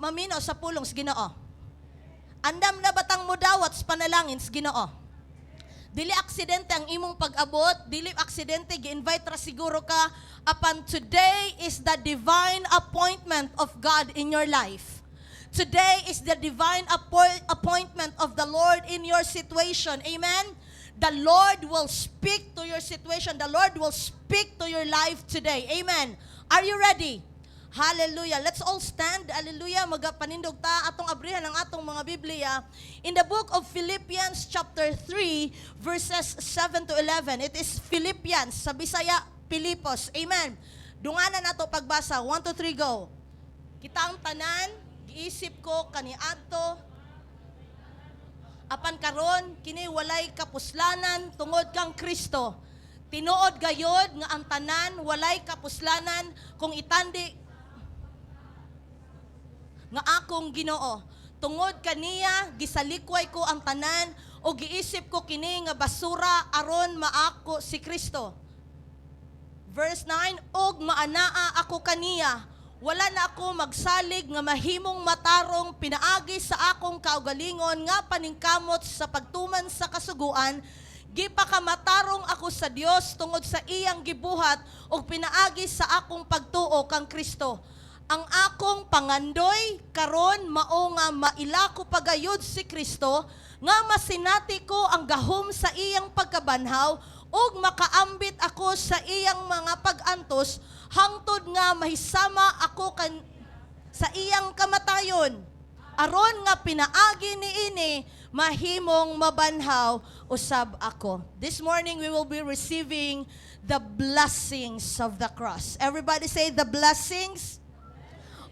maminaw sa pulong sa Ginoo. Andam na batang mudawat sa panalangin sa Ginoo. Dili aksidente ang imong pag-abot, dili aksidente gi-invite ra siguro ka upon today is the divine appointment of God in your life. Today is the divine appointment of the Lord in your situation. Amen? The Lord will speak to your situation. The Lord will speak to your life today. Amen? Are you ready? Hallelujah. Let's all stand. Hallelujah. Magapanindog ta atong abrihan ang atong mga Biblia. In the book of Philippians chapter 3 verses 7 to 11. It is Philippians. Sa Bisaya, Pilipos. Amen. Dunganan nato pagbasa. 1, 2, 3, go. Kita ang tanan, giisip ko kaniadto. Apan karon kini walay kapuslanan tungod kang Kristo. Tinuod gayod nga ang tanan walay kapuslanan kung itandi nga akong Ginoo. Tungod kaniya gisalikway ko ang tanan o giisip ko kini nga basura aron maako si Kristo. Verse 9, og maanaa ako kaniya, wala na ako magsalig nga mahimong matarong pinaagi sa akong kaugalingon nga paningkamot sa pagtuman sa kasuguan. Gipakamatarong ako sa Dios tungod sa iyang gibuhat og pinaagi sa akong pagtuo kang Kristo. Ang akong pangandoy karon mao nga maila ko pagayod si Kristo nga masinati ko ang gahom sa iyang pagkabanhaw ug makaambit ako sa iyang mga pag-antos hangtod nga mahisama ako sa iyang kamatayon aron nga pinaagi niini mahimong mabanhaw usab ako. This morning we will be receiving the blessings of the cross. Everybody say the blessings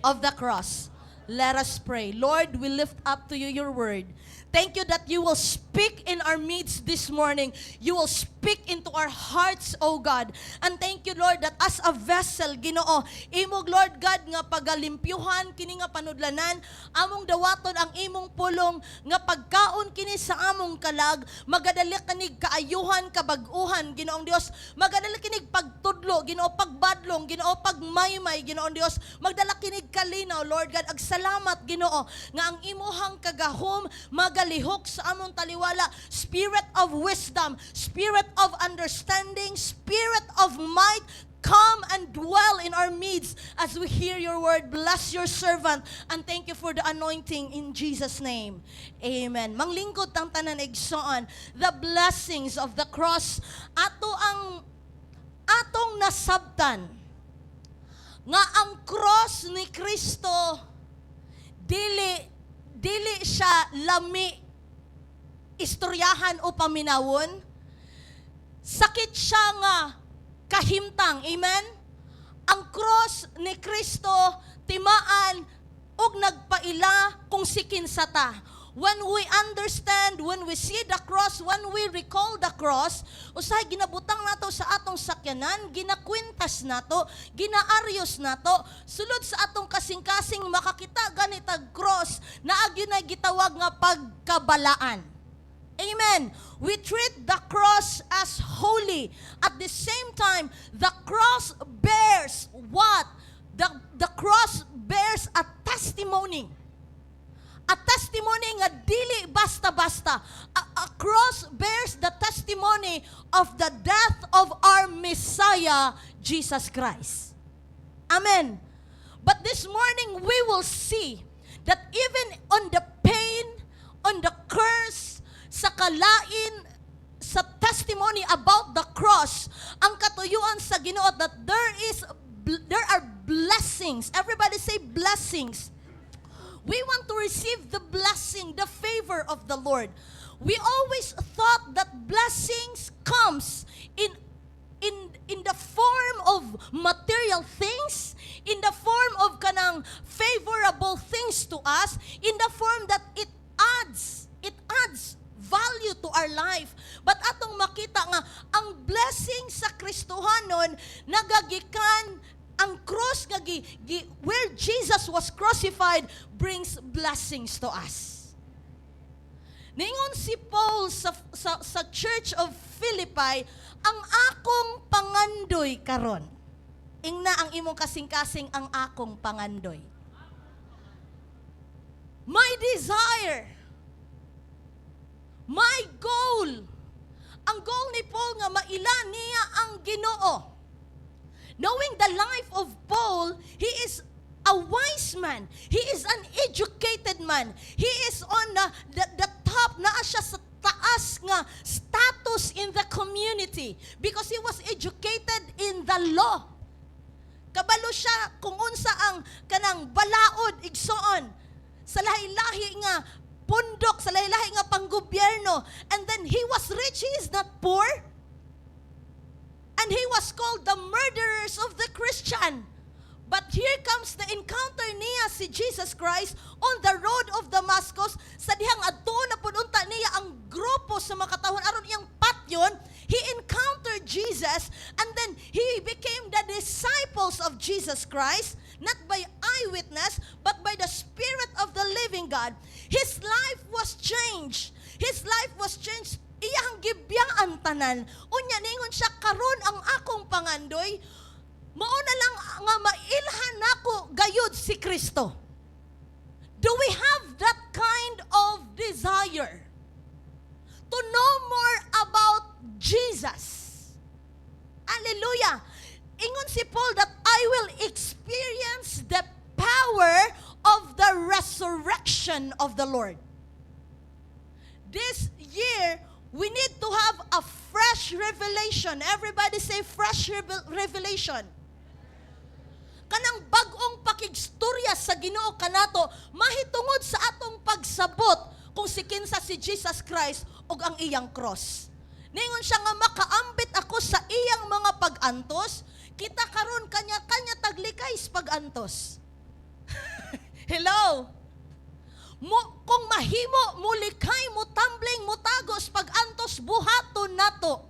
of the cross. Let us pray. Lord, we lift up to you your word. Thank you that you will speak in our midst this morning. You will speak into our hearts, O God. And thank you, Lord, that as a vessel, Ginoo, imog, Lord God, nga pagalimpyuhan, kini nga panudlanan, among dawaton ang imong pulong, nga pagkaon kini sa among kalag, magadali kanig kaayuhan, kabag-uhan, Ginoong Dios, magadali kinig pagtudlo, Ginoo, pagbadlong, Ginoo, pagmaymay, Ginoong Dios, magdala kinig kalinaw, Lord God, agsalamat, Ginoo, nga ang imuhang kagahom, magalihok sa among taliwala, spirit of wisdom, spirit of understanding, spirit of might, come and dwell in our midst as we hear your word. Bless your servant and thank you for the anointing in Jesus' name. Amen. Manglingkod tang tanan igsoon, the blessings of the cross, atong nasabtan nga ang cross ni Kristo dili siya lami istoryahan o paminawon. Sakit siya nga kahimtang. Amen? Ang cross ni Kristo timaan ug nagpaila kung sikin sa ta. When we understand, when we see the cross, when we recall the cross, usahay ginabutang nato sa atong sakyanan, ginakwintas nato, ginaaryos nato, sulod sa atong kasing-kasing makakita ganitag cross na agyo na gitawag nga pagkabalaan. Amen. We treat the cross as holy. At the same time, the cross bears what? The cross bears a testimony. A testimony nga dili basta-basta. A cross bears the testimony of the death of our Messiah, Jesus Christ. Amen. But this morning, we will see that even on the pain, on the curse, sa kalain, sa testimony about the cross, ang katuyuan sa Ginoo that there are blessings. Everybody say blessings. We want to receive the blessing, the favor of the Lord. We always thought that blessings comes in the form of material things, in the form of kanang favorable things to us, in the form that it adds value to our life. But atong makita nga ang blessing sa Kristohanon nagagikan ang cross nga where Jesus was crucified brings blessings to us. Ningon si Paul sa Church of Philippi, ang akong pangandoy karon. Ingna ang imong kasing-kasing ang akong pangandoy. my desire, my goal. Ang goal ni Paul nga maila niya ang Ginoo. Knowing the life of Paul, he is a wise man. He is an educated man. He is on the top, naa siya sa taas nga status in the community because he was educated in the law. Kabalo siya kung unsa ang kanang balaod igsoon sa lahi-lahi nga pundok, sa lahi-lahi nga panggobyerno. And then he was rich, he is not poor. And he was called the murderers of the Christian. But here comes the encounter niya si Jesus Christ on the road of Damascus. Sa dihang adto na pununta niya ang grupo sa makatahon aron iyang patyon, he encountered Jesus and then he became the disciples of Jesus Christ, not by eyewitness, but by the Spirit of the living God. His life was changed. His life was changed. Iyang gibyaan tanan. Unya ningon siya, karon ang akong pangandoy, mauna lang nga mailhan nako gayud si Kristo. Do we have that kind of desire to know more about Jesus? Hallelujah. Ingon si Paul that I will experience the power of the resurrection of the Lord. This year, we need to have a fresh revelation. Everybody say fresh revelation. Kanang bag-ong pakigstorya sa Ginoo kanato mahitungod sa atong pagsabot kung si kinsa si Jesus Christ ug ang iyang cross. Ningon siya nga makaambit ako sa iyang mga pag-antos, kita karon kanya-kanya taglikay sa pag-antos. Hello. Kung mahimo mulikay mo tumbling mo tagos pag-antos buhaton nato.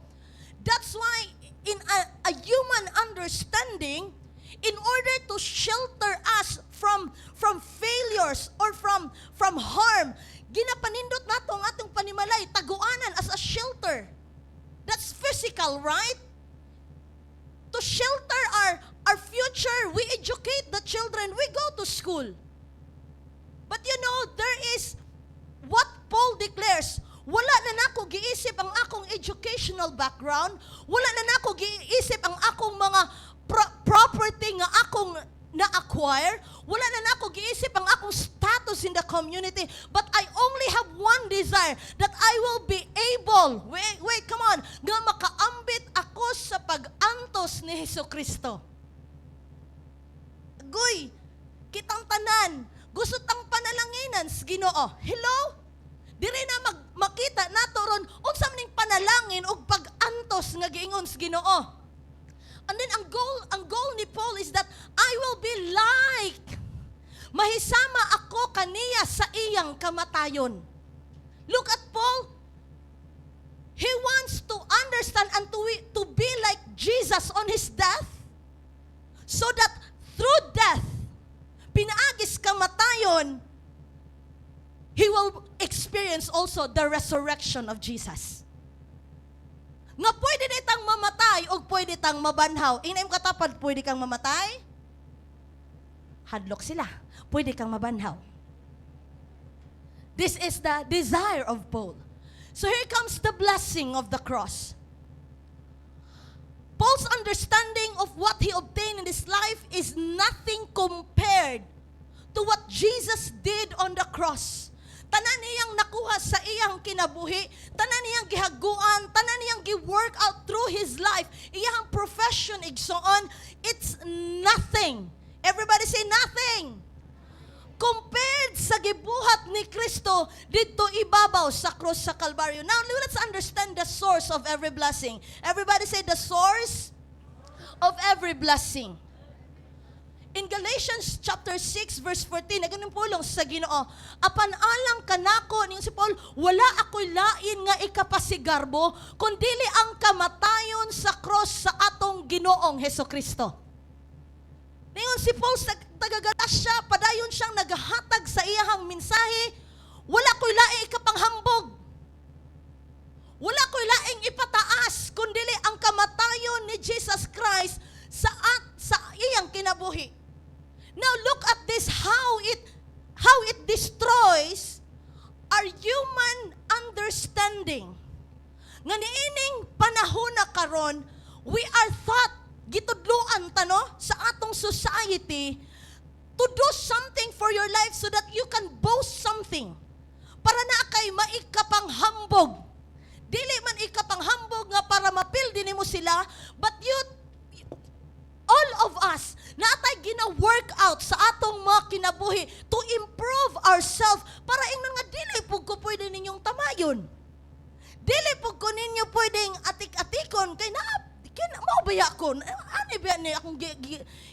That's why in a human understanding, in order to shelter us from failures or from harm, ginapanindot nato ang atong panimalay taguanan as a shelter. That's physical, right? To shelter our future, we educate the children, we go to school. But you know, there is what Paul declares, wala na nako giisip ang akong educational background, wala na nako giisip ang akong mga property nga akong na-acquire, wala na nako giisip ang akong status in the community, but I only have one desire, that I will be able, wait, come on, nga makaambit ako sa pag-antos ni Hesukristo. Goy, kitang tanan, gusto tang panalanginan sa Ginoo. Hello? Diri na makita nato ron unsa maning panalangin og pag-antos nga giingon sa Ginoo. And then ang goal ni Paul is that I will be like, mahisama ako kaniya sa iyang kamatayon. Look at Paul. He wants to understand and to be like Jesus on his death, so that through death, pinaagis kamatayon, he will experience also the resurrection of Jesus. Nga pwede ditang mamatay o pwede tang mabanhaw. Inaim katapad, pwede kang mamatay? Hadlok sila. Pwede kang mabanhaw. This is the desire of Paul. So here comes the blessing of the cross. Paul's understanding of what he obtained in his life is nothing compared to what Jesus did on the cross. Tanan niyang nakuha sa iyang kinabuhi, tanan niyang gihaguan, tanan niyang gi-work out through his life, iyang profession, igsoon, it's nothing. Everybody say nothing. Compared sa gibuhat ni Kristo dito ibabaw sa cross sa Kalbaryo. Now, let's understand the source of every blessing. Everybody say the source of every blessing. In Galatians chapter 6 verse 14, naganong pulong sa Ginoo, apan alang kanako ning si Paul, wala ako'y lain nga ikapasigarbo, kundili ang kamatayon sa cross sa atong Ginoong Hesukristo. Ningon si Paul sa taga-Galatia, padayon siyang naghatag sa iyahang mensahe, wala ko'y laing ikapanghambog. Wala ko'y laing ipataas, kundili ang kamatayon ni Jesus Christ sa iyang kinabuhi. Now look at this, how it destroy understanding nga niining panahon na karon, we are taught gitudloan ta no sa atong society to do something for your life so that you can boast something. Para na kay maikapanghambog. Dili man ikapanghambog nga para mapildi nimo sila, but all of us natay gina-work out sa atong mga kinabuhi to improve ourselves para ingnon nga dili pug ko pwede ninyong tamayon. Dili pug ko ninyo pwedeng atik-atikon kay mao baya ko. Ani ba ni akong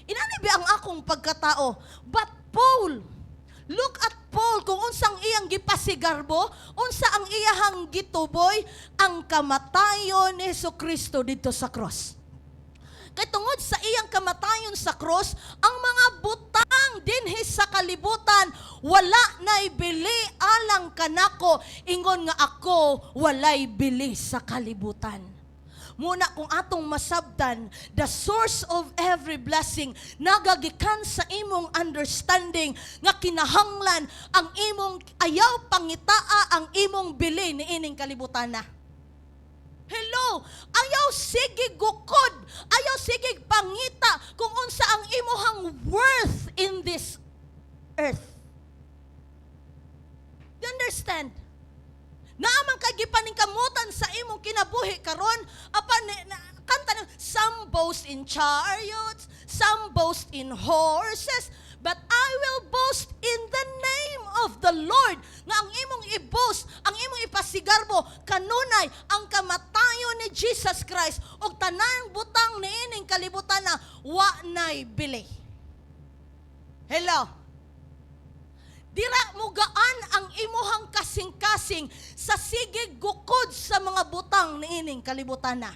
inani ba ang akong pagkatao? But Paul, look at Paul kung unsang iyang gipasigarbo, unsa ang iyahang gituboy, ang kamatayon ni Jesucristo dito sa cross. Kay tungod sa iyang kamatayon sa cross, ang mga butang dinhi sa kalibutan wala nay bili alang kanako, ingon nga ako walay bili sa kalibutan. Muna kung atong masabtan, the source of every blessing nagagikan sa imong understanding nga kinahanglan ang imong ayaw pangitaa ang imong bili ni ining kalibutan na. Hello, ayaw sige gukod, ayaw sige pangita kung unsa ang imuhang worth in this earth. You understand? Naamang kay gipaningkamutan sa imong kinabuhi karon, apan kanta na, some boast in chariots, some boast in horses, but I will boast in the name of the Lord. Nga ang imong i-boast, ang imong ipasigarbo, kanunay ang kamatayon ni Jesus Christ ug tanang butang niining kalibutan na wa nay bili. Hello. Dira mo gaan ang imuhang kasing-kasing sa sigig gukod sa mga butang niining kalibutan na.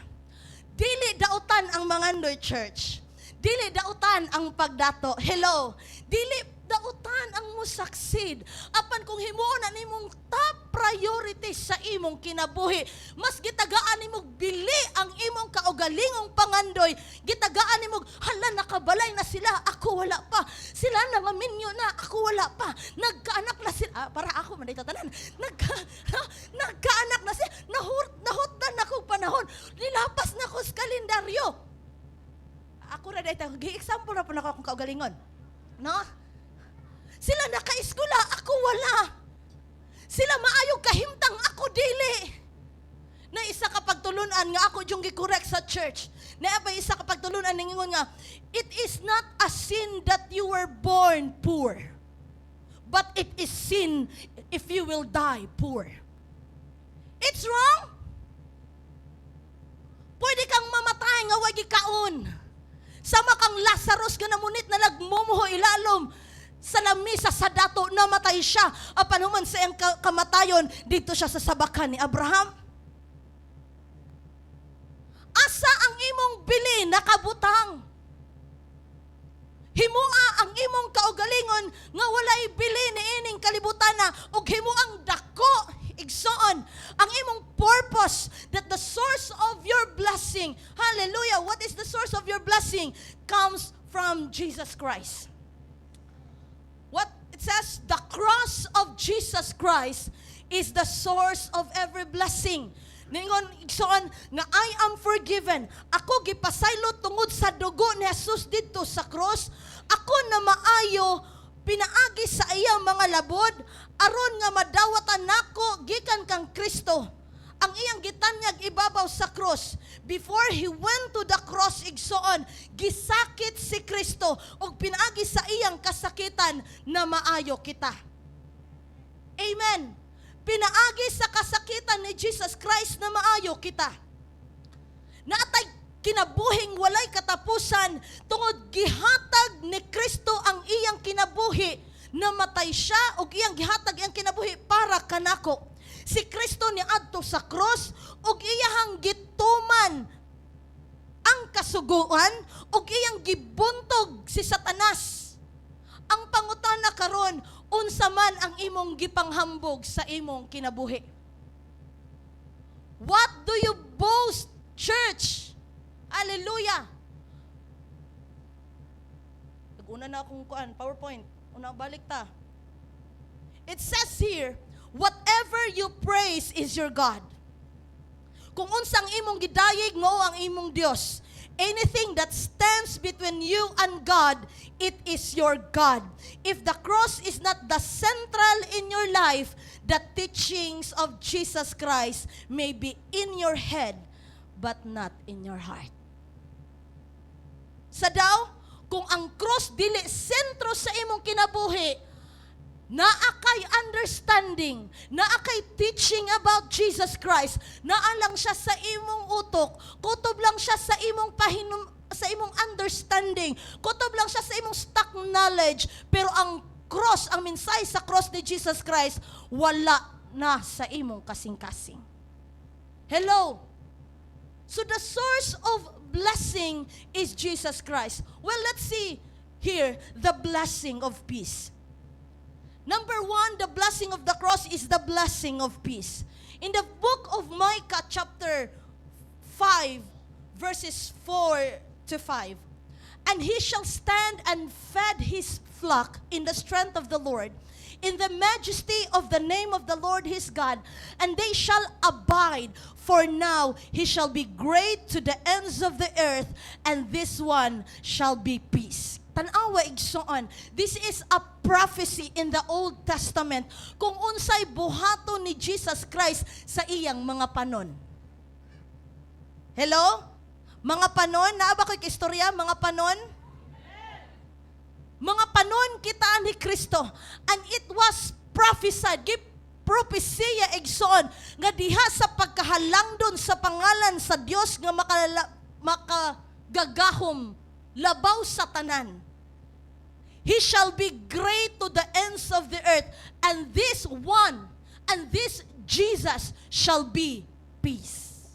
Dili dautan ang Mangandoy Church. Dili dautan ang pagdato. Hello. Dili dautan ang musaksid. Apan kung himuon na nimong top priority sa imong kinabuhi, mas gitagaan nimog bili ang imong kaugalingong pangandoy. Gitagaan nimog, hala nakabalay na sila, ako wala pa. Sila nangaminyo na, ako wala pa. Nagkaanak na sila, para ako man itatanan. Nagkaanak na sila, nahutan ako panahon. Nilapas na ko sa kalendaryo. Ako na dahil, gi-example na po na akong kaugalingon. No? Sila naka-eskula, ako wala. Sila maayog kahimtang, ako dili. Na isa kapag tulunan nga ako yung gikorek sa church. Na isa kapag tulunan ningon nga, it is not a sin that you were born poor. But it is sin if you will die poor. It's wrong. Pwede kang mamatay nga wagi kaon. Sama kang Lazarus ka namunit na nagmumuho ilalom sa lamisa sa dato, namatay siya. Apan human sa iyang kamatayon, dito siya sa sabakan ni Abraham. Asa ang imong bili nakabutang? Himua ang imong kaugalingon nga walay bili ni ining kalibutan na ug himuang dako igsoon ang imong purpose that the source of your blessing, hallelujah, what is the source of your blessing? Comes from Jesus Christ. What it says, the cross of Jesus Christ is the source of every blessing. Ningon igsoon nga I am forgiven. Ako gipasaylo tungod sa dugo ni Jesus dito sa cross. Ako na maayo pinaagi sa iyang mga labod aron nga madawatan nako gikan kang Kristo. Ang iyang gitanyag ibabaw sa cross. Before he went to the cross igsoon, gisakit si Kristo ug pinaagi sa iyang kasakitan na maayo kita. Amen. Pinaagi sa kasakitan ni Jesus Christ na maayo kita. Naatay kinabuhing walay katapusan tungod gihatag ni Kristo ang iyang kinabuhi, namatay siya ug iyang gihatag iyang kinabuhi para kanako. Si Kristo ni adto sa cross ug iyahang gituman ang kasuguan ug iyang gibuntog si Satanas. Ang pangutana karon, unsa man ang imong gipanghambog sa imong kinabuhi? What do you boast, church? Hallelujah. Nag-una na akong kuan, PowerPoint. Una balik ta. It says here, whatever you praise is your God. Kung unsang imong gidayeg, mao ang imong Dios. Anything that stands between you and God, it is your God. If the cross is not the central in your life, the teachings of Jesus Christ may be in your head, but not in your heart. Sa daw, kung ang cross dili sentro sa imong kinabuhi, naa kay understanding, naa kay teaching about Jesus Christ, naa lang siya sa imong utok, kutob lang siya sa imong sa imong understanding, kutob lang siya sa imong stock knowledge, pero ang cross, ang mensahe sa cross ni Jesus Christ, wala na sa imong kasing-kasing. Hello? So the source of blessing is Jesus Christ. Well, let's see here the blessing of peace. Number one, the blessing of the cross is the blessing of peace. In the book of Micah chapter 5, verses 4 to 5, and he shall stand and fed his flock in the strength of the Lord, in the majesty of the name of the Lord his God, and they shall abide, for now he shall be great to the ends of the earth, and this one shall be peace. Tanawa igsoon, this is a prophecy in the Old Testament kung unsay buhaton ni Jesus Christ sa iyang mga panon. Hello? Mga panon, naa ba ko'y istorya, mga panon? Mga panon kita ni Kristo, and it was prophesied, propesya igsoon, nga diha sa pagkahalangdon sa pangalan sa Dios nga makagagahom, labaw sa tanan. He shall be great to the ends of the earth, and this one, and this Jesus shall be peace.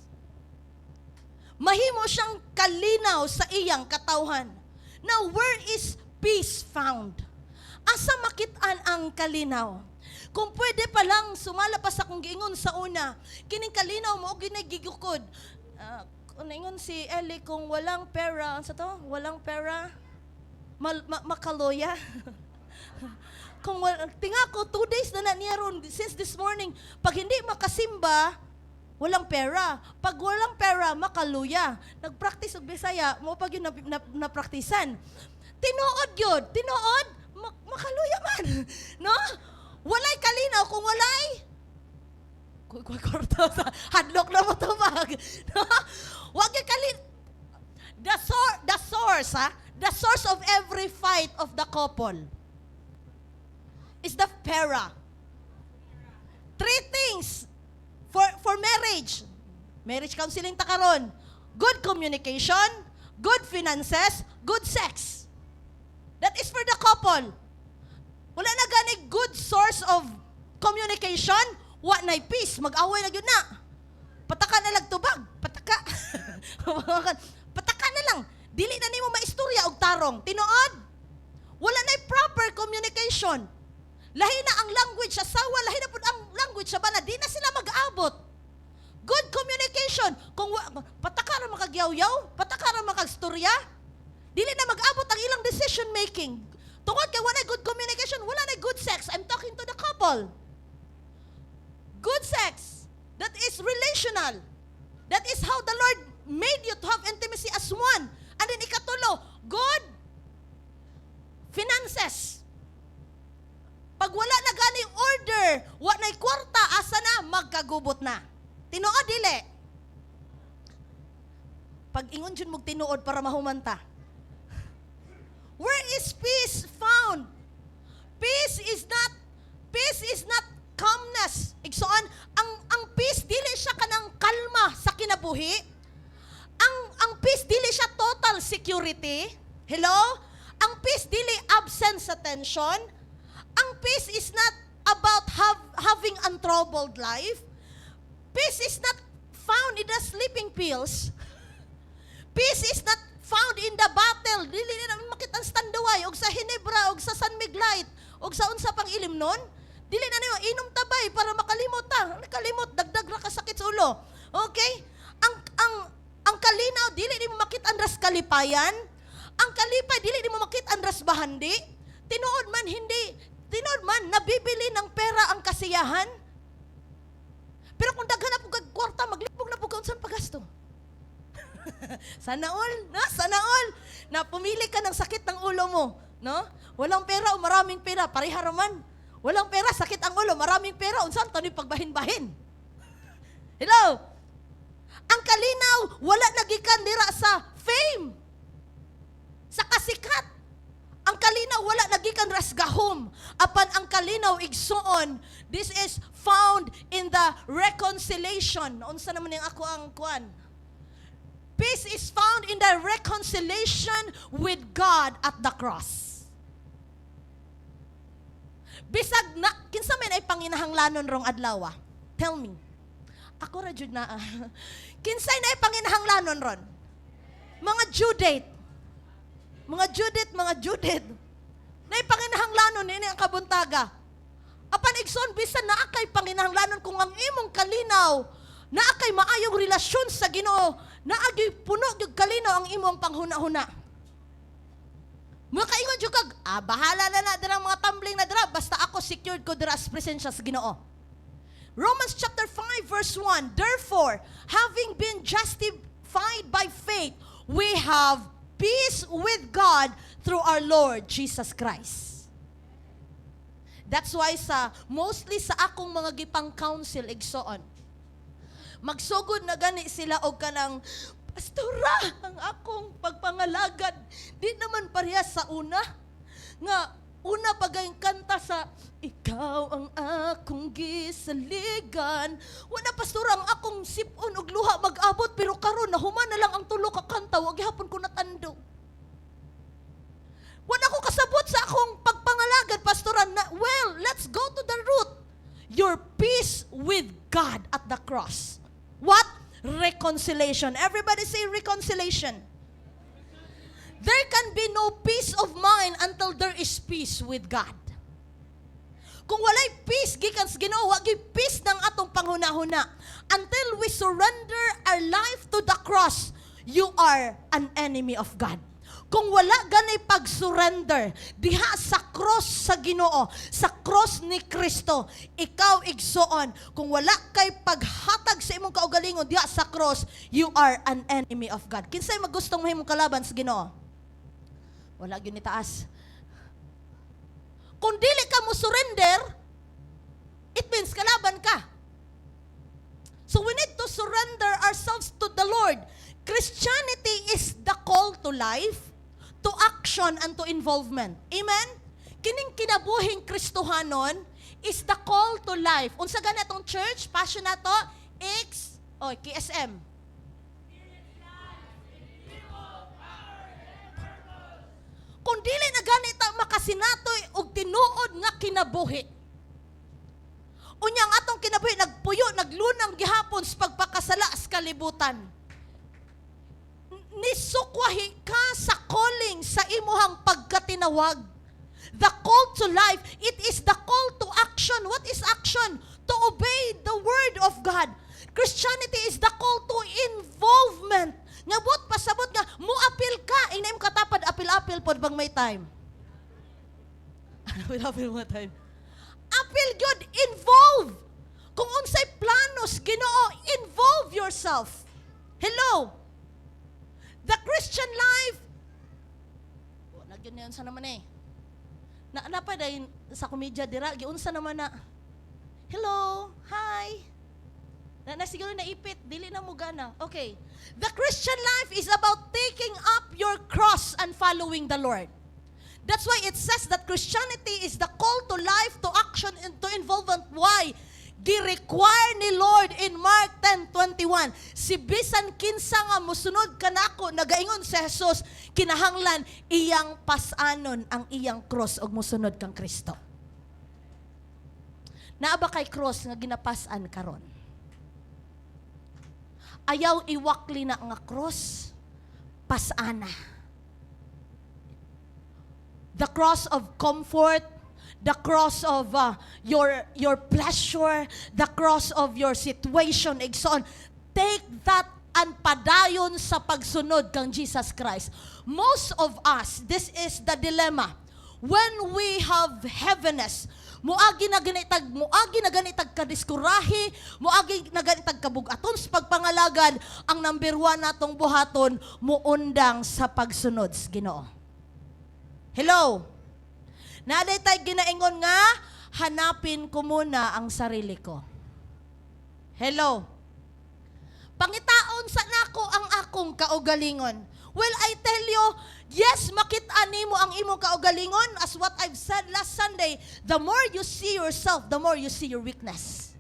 Mahimo siyang kalinaw sa iyang katawhan. Now, where is peace found? Asa makitaan ang kalinaw? Kung pwede pa lang, sumala pa sa kong giingon sa una, kining kalinaw mo, ginagigukod. Ingon si Eli, kung walang pera, sa to? Walang pera? Makaloya. Kung tinga ko 2 days na niya ron since this morning, pag hindi makasimba, walang pera. Pag walang pera, makaluya. Nagpractice og Bisaya, mo pag yun napraktisan. Tinuod yun. Tinuod, makaluya man. No? Walay kalinaw kung walay korto sa hadlok na mo tumag. No? Wag yung kalinaw. The source of every fight of the couple is the pera. 3 things for marriage. Marriage counseling ta karon. Good communication, good finances, good sex. That is for the couple. Wala na gani good source of communication, wa na peace, mag-away na gyud na. Pataka na lang tubag, pataka. Pataka na lang. Dili na nimo maistorya og tarong. Tinuod? Wala na proper communication. Lahi na ang language sa sawa, lahi na pud ang language sa bana, di na sila mag-abot. Good communication. Kung pataka ra makagyaw-yaw, pataka ra makagstorya, dili na mag-abot ang ilang decision making. Tungod kay wala good communication, wala na good sex. I'm talking to the couple. Good sex. That is relational. That is how the Lord made you to have intimacy as one. And then ikatulo, good finances. Pag wala na gani order, wa na'y kwarta, asa na, magkagubot na. Tinuod, dili. Pag ingon dyan mong tinuod para mahumanta. Where is peace found? Peace is not calmness. Igsoon, ang peace, dili siya kanang kalma sa kinabuhi. Ang peace, dili siya total security. Hello? Ang peace, dili absence sa tension. Ang peace is not about having untroubled life. Peace is not found in the sleeping pills. Peace is not found in the battle. Dili na makita ang standaway, og sa Hinebra, og sa San Miglite, og sa unsa pang ilim nun. Dili na niyo, inom tabay para makalimot ta. Nakalimot, dagdag ra kasakit sa ulo. Okay? Ang kalinaw, dili ni mo makita andras kalipayan. Ang kalipay, dili ni mo makita andras bahandi. Tinuod man, nabibili ng pera ang kasiyahan. Pero kung daghan na po kag kwarta, maglibog na po kung saan Sana all, no? Sana all. Na pumili ka ng sakit ng ulo mo, no? Walang pera o maraming pera, pareha raman. Walang pera, sakit ang ulo, maraming pera, unsan to ni pagbahin-bahin. Hello? Ang kalinaw, wala nagikan dira sa fame. Sa kasikat. Ang kalinaw, wala nagikan ras gahom. Apan ang kalinaw, igsoon, this is found in the reconciliation. Unsa naman yung ako ang kuan? Peace is found in the reconciliation with God at the cross. Bisag na, kinsa man ay panginahanglanon rong adlaw? Tell me. Ako ra jud na. Kinsay na ay panginahanglanon ron? Mga due date. Mga Judith. Na ipanginahanglanon ini ang kabuntaga. Apan igsoon bisan naa kay panginahanglanon kung ang imong kalinaw, naa kay maayong relasyon sa Ginoo, naa gyud puno gyud kalinaw ang imong panghuna-huna. Makaingon jud kag, bahala na dira mga tumbling na dira basta ako secured ko dira sa presensya sa Ginoo. Romans chapter 5 verse 1, therefore, having been justified by faith, we have peace with God through our Lord Jesus Christ. That's why mostly sa akong mga gipang counsel igsoon, magsugod na gani sila og kanang, pastora, ang akong pagpangalagad di naman parehas sa una nga una pagayong kanta sa ikaw ang akong gisaligan. Wala pastora ang akong sipon og luha mag-abot pero karon nahuman na lang ang tulo ka kanta wag gihapon ko natando. Wala ko kasabot sa akong pagpangalagad pastora na, well, let's go to the root. Your peace with God at the cross. What? Reconciliation. Everybody say reconciliation. There can be no peace of mind until there is peace with God. Kung walay peace, gikan sa Ginoo, wag peace ng atong panghuna-huna. Until we surrender our life to the cross, you are an enemy of God. Kung wala ganay pag-surrender, diha sa cross sa Ginoo, sa cross ni Kristo, ikaw igsoon, kung wala kay paghatag sa imong kaugalingon diha sa cross, you are an enemy of God. Kinsay magustong mahimong kalaban sa Ginoo? Wala gyud ni taas. Kung dili ka mo surrender, it means kalaban ka. So we need to surrender ourselves to the Lord. Christianity is the call to life, to action, and to involvement. Amen? Kining kinabuhing Kristohanon is the call to life. Unsa gani atong church, passion nato, KSM. Kung dili na ganita makasinatoy og tinuod nga kinabuhi. Unyang atong kinabuhi nagpuyo, naglunang gihapon sa pagpakasala sa kalibutan. Nisukwahi ka sa calling sa imuhang pagkatinawag. The call to life, it is the call to action. What is action? To obey the word of God. Christianity is the call to involvement. Ngabot pasabot nga, muapil ka, inaim katapad apil-apil pod bang may time. Apil-apil mo time. Apil gyud, involve. Kung unsay planos Ginoo, involve yourself. Hello. The Christian life. Nagyon na yun sa naman eh. Napay dahil sa komedya dira, giunsa naman na. Hello, hi. Siguro naipit, dili na mo gana. Okay. The Christian life is about taking up your cross and following the Lord. That's why it says that Christianity is the call to life, to action, and to involvement. Why? Gi-require ni Lord in Mark 10:21. Si bisan kinsa nga mosunod kanako, nagaingon si Jesus, kinahanglan iyang pasanon ang iyang cross og mosunod kang Kristo. Naa ba kay cross nga ginapasan karon? Ayaw iwakli na nga cross, pasana. The cross of comfort, the cross of your pleasure, the cross of your situation, igsoon. Take that and padayon sa pagsunod kang Jesus Christ. Most of us, this is the dilemma. When we have heaviness, muagi na ganitag kadiskurahi, muagi na ganitag kabugaton sa pagpangalagad, ang number 1 natong buhaton, muundang sa pagsunod sa Ginoo. Hello? Naday tay ginaingon nga, hanapin ko muna ang sarili ko. Hello? Pangitaon sa nako ang akong kaugalingon. Well, I tell you, yes, makita nimo ang imong kaugalingon, as what I've said last Sunday, the more you see yourself, the more you see your weakness.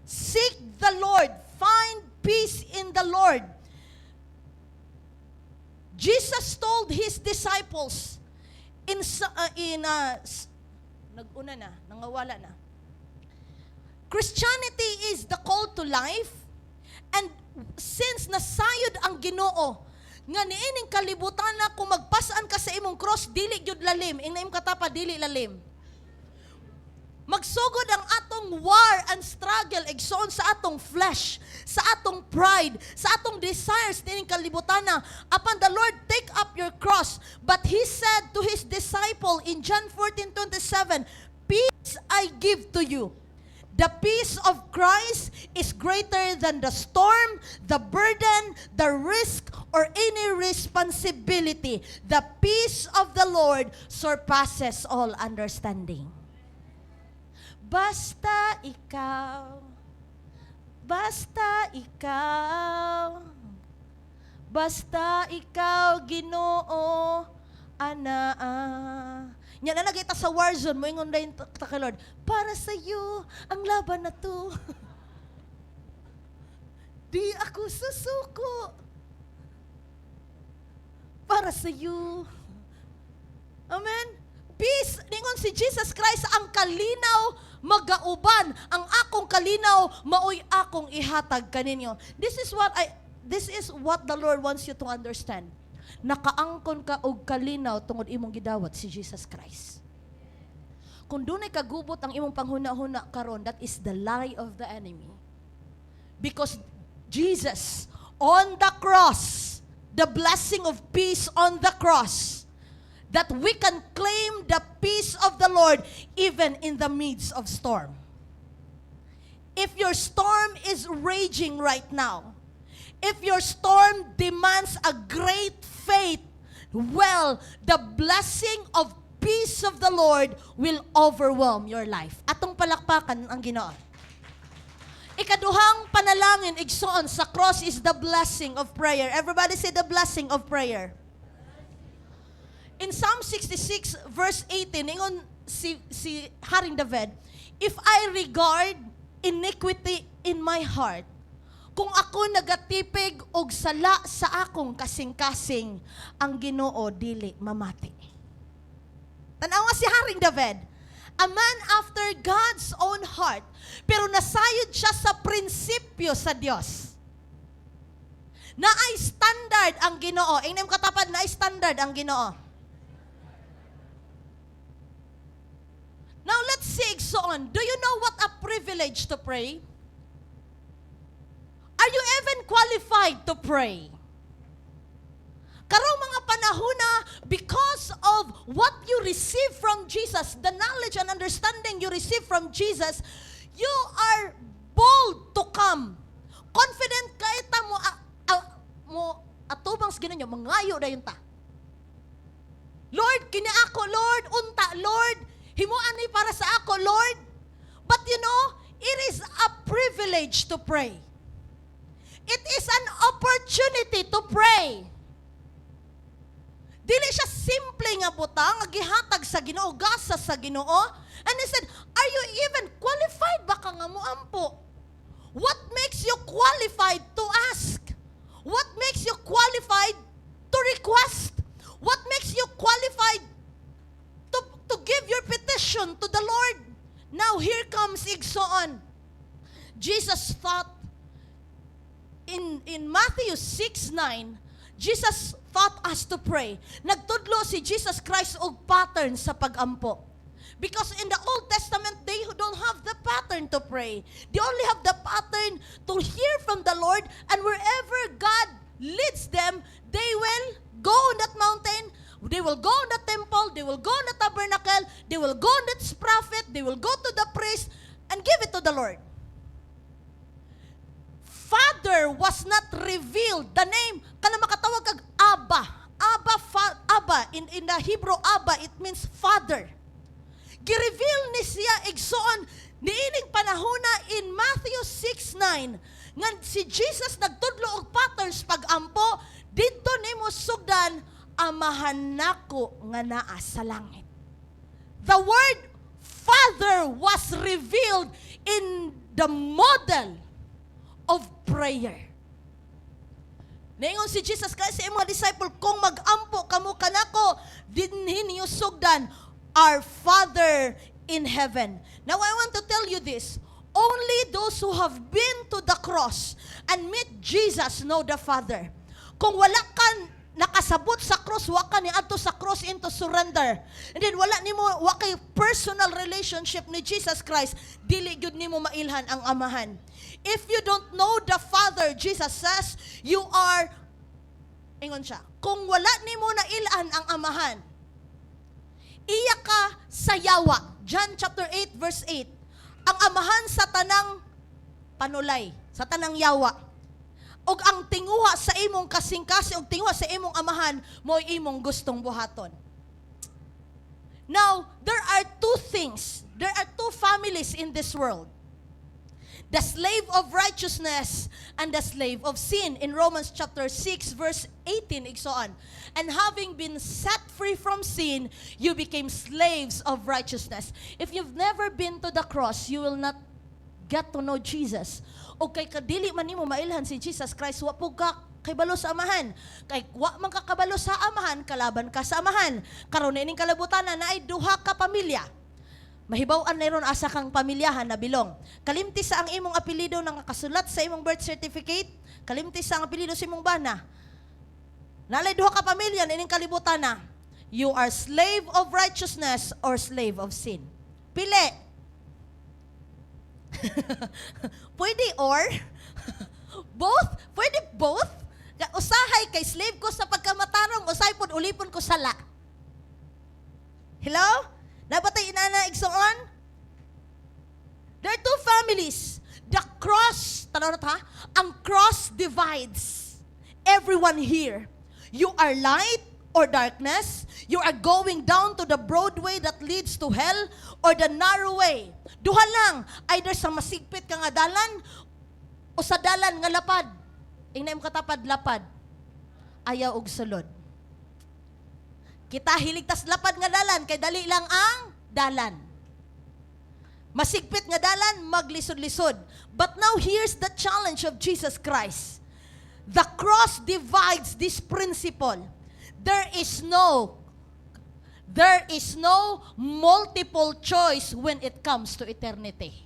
Seek the Lord. Find peace in the Lord. Jesus told His disciples, nag-una na, nangawala na. Christianity is the call to life, and since nasayod ang Ginoo, nga niining kalibutan na kung magpasaan ka sa imong cross, dili gyud lalim, ing naim katapa dili lalim. Magsugod ang atong war and struggle igsoon sa atong flesh, sa atong pride, sa atong desires niining kalibutan na. Upon the Lord, take up your cross. But He said to His disciple in John 14:27, peace I give to you. The peace of Christ is greater than the storm, the burden, the risk, or any responsibility. The peace of the Lord surpasses all understanding. Basta ikaw, Ginoo, ana. Yan na nagita sa war zone mo, ingon dahin ta kay Lord, para sa iyo ang laban na to. Di ako susuko. Para sa iyo. Amen? Peace, ningon si Jesus Christ, ang kalinaw magauban, ang akong kalinaw maoy akong ihatag kaninyo. This is what the Lord wants you to understand. Nakaangkon ka og kalinaw tungod imong gidawat si Jesus Christ. Kung dunay kagubot ang imong panghuna-huna karon, that is the lie of the enemy. Because Jesus on the cross, the blessing of peace on the cross, that we can claim the peace of the Lord even in the midst of storm. If your storm is raging right now, if your storm demands a great faith, well, the blessing of peace of the Lord will overwhelm your life. Atong palakpakan ang Ginoo. Ikaduhang panalangin igsoon sa cross is the blessing of prayer. Everybody say the blessing of prayer. In Psalm 66 verse 18, ingon si Haring David, if I regard iniquity in my heart, kung ako nagatipig og sala sa akong kasing-kasing, ang Ginoo dili mamati. Tanawa si Haring David, a man after God's own heart, pero nasayod siya sa prinsipyo sa Dios. Naay standard ang Ginoo. Ingnem katapad, naay standard ang Ginoo. Now let's see so on. Do you know what a privilege to pray? Are you even qualified to pray? Karong mga panahona, because of what you receive from Jesus, the knowledge and understanding you receive from Jesus, you are bold to come. Confident ka ita mo atubang sa ginanyo, mangayo dayon ta. Lord, kini ako, Lord, unta, Lord, himuan ni para sa ako, Lord. But you know, it is a privilege to pray. It is an opportunity to pray. Dili siya simple nga butang, nga gihatag sa Ginoo, gasa sa Ginoo. And he said, are you even qualified ba ka nga moampo? What makes you qualified to ask? What makes you qualified to request? What makes you qualified to give your petition to the Lord? Now here comes igsoon. Jesus thought in Matthew 6:9, Jesus taught us to pray. Nagtudlo si Jesus Christ og pattern sa pagampo. Because in the Old Testament, they don't have the pattern to pray. They only have the pattern to hear from the Lord, and wherever God leads them, they will go on that mountain. They will go in the temple, they will go in the tabernacle, they will go in its prophet, they will go to the priest, and give it to the Lord. Father was not revealed. The name, kana makatawag kag Abba. Abba, in the Hebrew, Abba, it means Father. Gireveal ni siya igsoon niining panahona in Matthew 6:9 nga si Jesus nagtudlo og patterns pag-ampo didto nimo sugdan amahan nako nga naa sa langit. The word Father was revealed in the model of prayer. Naingon si Jesus Christ sa mga disciple, kung mag-ampo kamo kanako, dinhin niyo sugdan, our Father in heaven. Now I want to tell you this. Only those who have been to the cross and meet Jesus know the Father. Kung wala ka nakasabot sa cross, wa ka niadto sa cross into surrender. And then wala nimo wa kay personal relationship ni Jesus Christ, dili gyud nimo mailhan ang amahan. If you don't know the Father, Jesus says, you are ingon siya. Kung wala nimo nailhan ang amahan, iya ka sa yawa. John chapter 8 verse 8. Ang amahan sa tanang panulay, sa tanang yawa. Og ang tinguha sa imong kasing-kasing, og tinguha sa imong amahan, mo'y imong gustong buhaton. Now, there are two things. There are two families in this world. The slave of righteousness and the slave of sin. In Romans chapter 6 verse 18, igsoon. And having been set free from sin, you became slaves of righteousness. If you've never been to the cross, you will not get to know Jesus. O kay kadili man nimo mailhan si Jesus Christ, wa po ka kay balo sa amahan. Kay wa man ka kabalo sa amahan, kalaban ka sa amahan. Karon ining kalabutan na ay duha ka pamilya. Mahibaw-an na ron asa kang pamilyahan na bilong. Kalimtis sa ang imong apelido nang nakasulat sa imong birth certificate, kalimtis sa ang apelido sa imong bana. Nalay duha ka pamilya ining kalibutan na. You are slave of righteousness or slave of sin. Pili. Pwede or both? Pwede both? Usahay kay slave ko sa pagkamatarong, usahay pod ulipon ko sala. Hello? Nabatay inana igsoon? There are two families. The cross, tanaw ha? Ang cross divides everyone here. You are light or darkness. You are going down to the broad way that leads to hell or the narrow way. Duha lang, either sa masigpit ka nga dalan o sa dalan nga lapad. Ingna mo katapad lapad. Ayaw og sulod. Kita hiligtas lapad nga dalan, kay dali lang ang dalan. Masigpit nga dalan, maglisod-lisod. But now here's the challenge of Jesus Christ. The cross divides this principle. There is no multiple choice when it comes to eternity.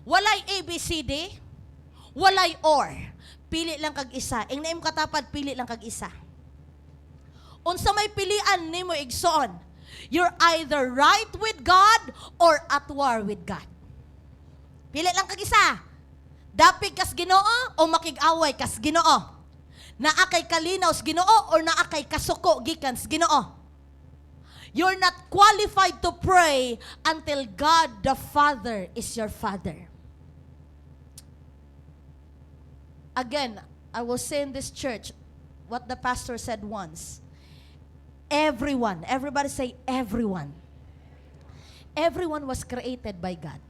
Walay ABCD, walay or. Pili lang kag isa. Ing naim katapad, pili lang kag isa. Unsa may pilian nimo igsoon, you're either right with God or at war with God. Pili lang kag isa. Dapig kas Ginoo o makig-away kas Ginoo. Naa kay kalinaw sa Ginoo or naa kay kasuko gikan sa Ginoo. You're not qualified to pray until God the Father is your Father. Again, I will say in this church what the pastor said once. Everyone, everybody say everyone. Everyone was created by God.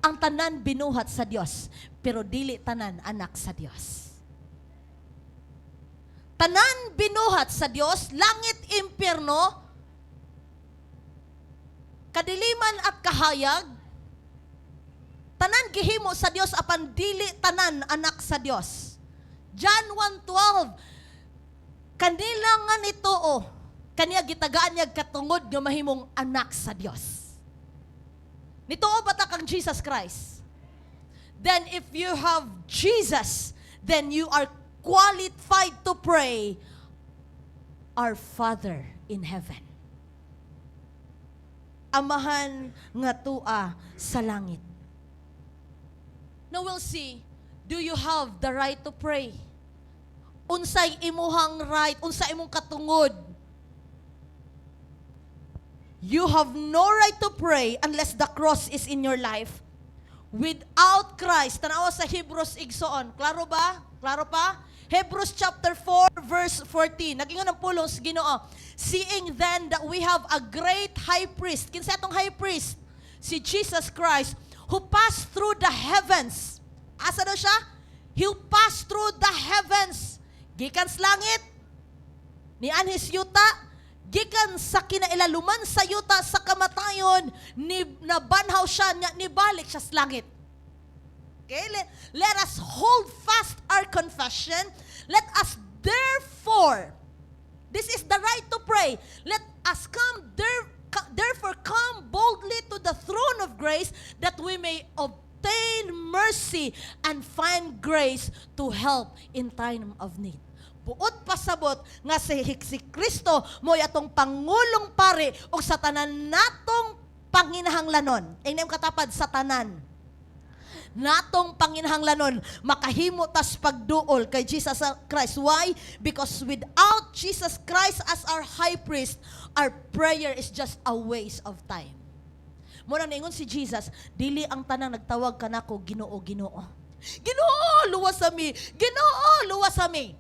Ang tanan binuhat sa Dios, pero dili tanan anak sa Dios. Tanan binuhat sa Dios, langit, impyerno, kadiliman at kahayag, tanan gihimo sa Dios apan dili tanan anak sa Dios. John 1:12, kanila nga nituo, kaniya gitagaan niya katungod nga mahimong anak sa Dios. Nituo bata kang Jesus Christ. Then if you have Jesus, then you are qualified to pray, Our Father in heaven. Amahan nga tua sa langit. Now we'll see, do you have the right to pray? unsay imuhang right, unsay imong katungod. You have no right to pray unless the cross is in your life. Without Christ, tanawa sa Hebrews igsoon. Klaro ba? Klaro pa? Hebrews chapter 4 verse 14. Nagingon ang pulong sa Ginoo. Seeing then that we have a great high priest. Kinsa atong high priest? Si Jesus Christ, who passed through the heavens. Asa daw siya? He passed through the heavens. Gikan sa langit, ni anhis yuta, gikan sa kinailaluman sa yuta sa kamatayon, ni nabanhaw siya, nibalik siya sa langit. Okay? Let us hold fast our confession. Let us therefore, this is the right to pray. Let us therefore come boldly to the throne of grace that we may obtain mercy and find grace to help in time of need. Buot pasabot nga si Kristo mo'y atong Pangulong Pari o sa tanan natong panginahanglanon. Ay niyong katapad sa tanan. Natong panginahanglanon, makahimo tas pagduol kay Jesus Christ. Why? Because without Jesus Christ as our high priest, our prayer is just a waste of time. Muna ningon si Jesus, dili ang tanang nagtawag kanako Ginoo, Ginoo. Ginoo, luwas sa mi. Ginoo, luwas sa mi.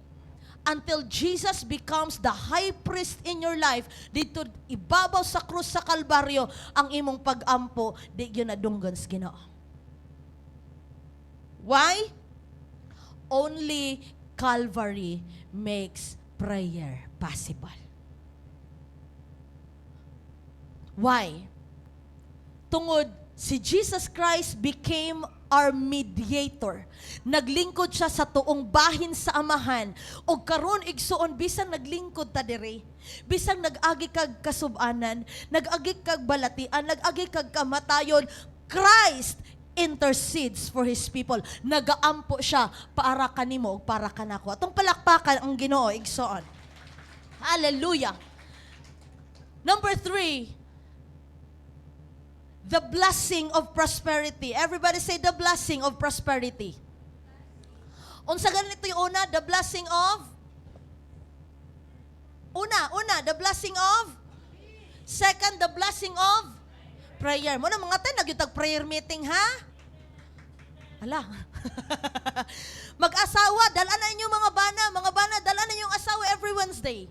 Until Jesus becomes the high priest in your life, dito ibabaw sa krus sa Kalbaryo, ang imong pag-ampo, di yun nadunggan sa Ginoo. Why? Only Calvary makes prayer possible. Why? Tungod si Jesus Christ became our mediator. Naglingkod siya sa tuong bahin sa amahan. O karon igsuon, bisang naglingkod ta dire, bisang nag-agi kag kasubanan, nag-agi kag balatian, nag-agi kag kamatayon, Christ intercedes for His people. Nagaampo siya para kanimo o para kanako. Atong palakpakan ang Ginoo igsuon. Hallelujah. Number 3, the blessing of prosperity. Everybody say the blessing of prosperity. Unsa ganito yung una? The blessing of? Una, the blessing of? Second, the blessing of? Prayer. Muna mga tayo, nagyutag prayer meeting, ha? Hala. Mag-asawa, dalan na inyong mga bana, dalan na inyong asawa every Wednesday.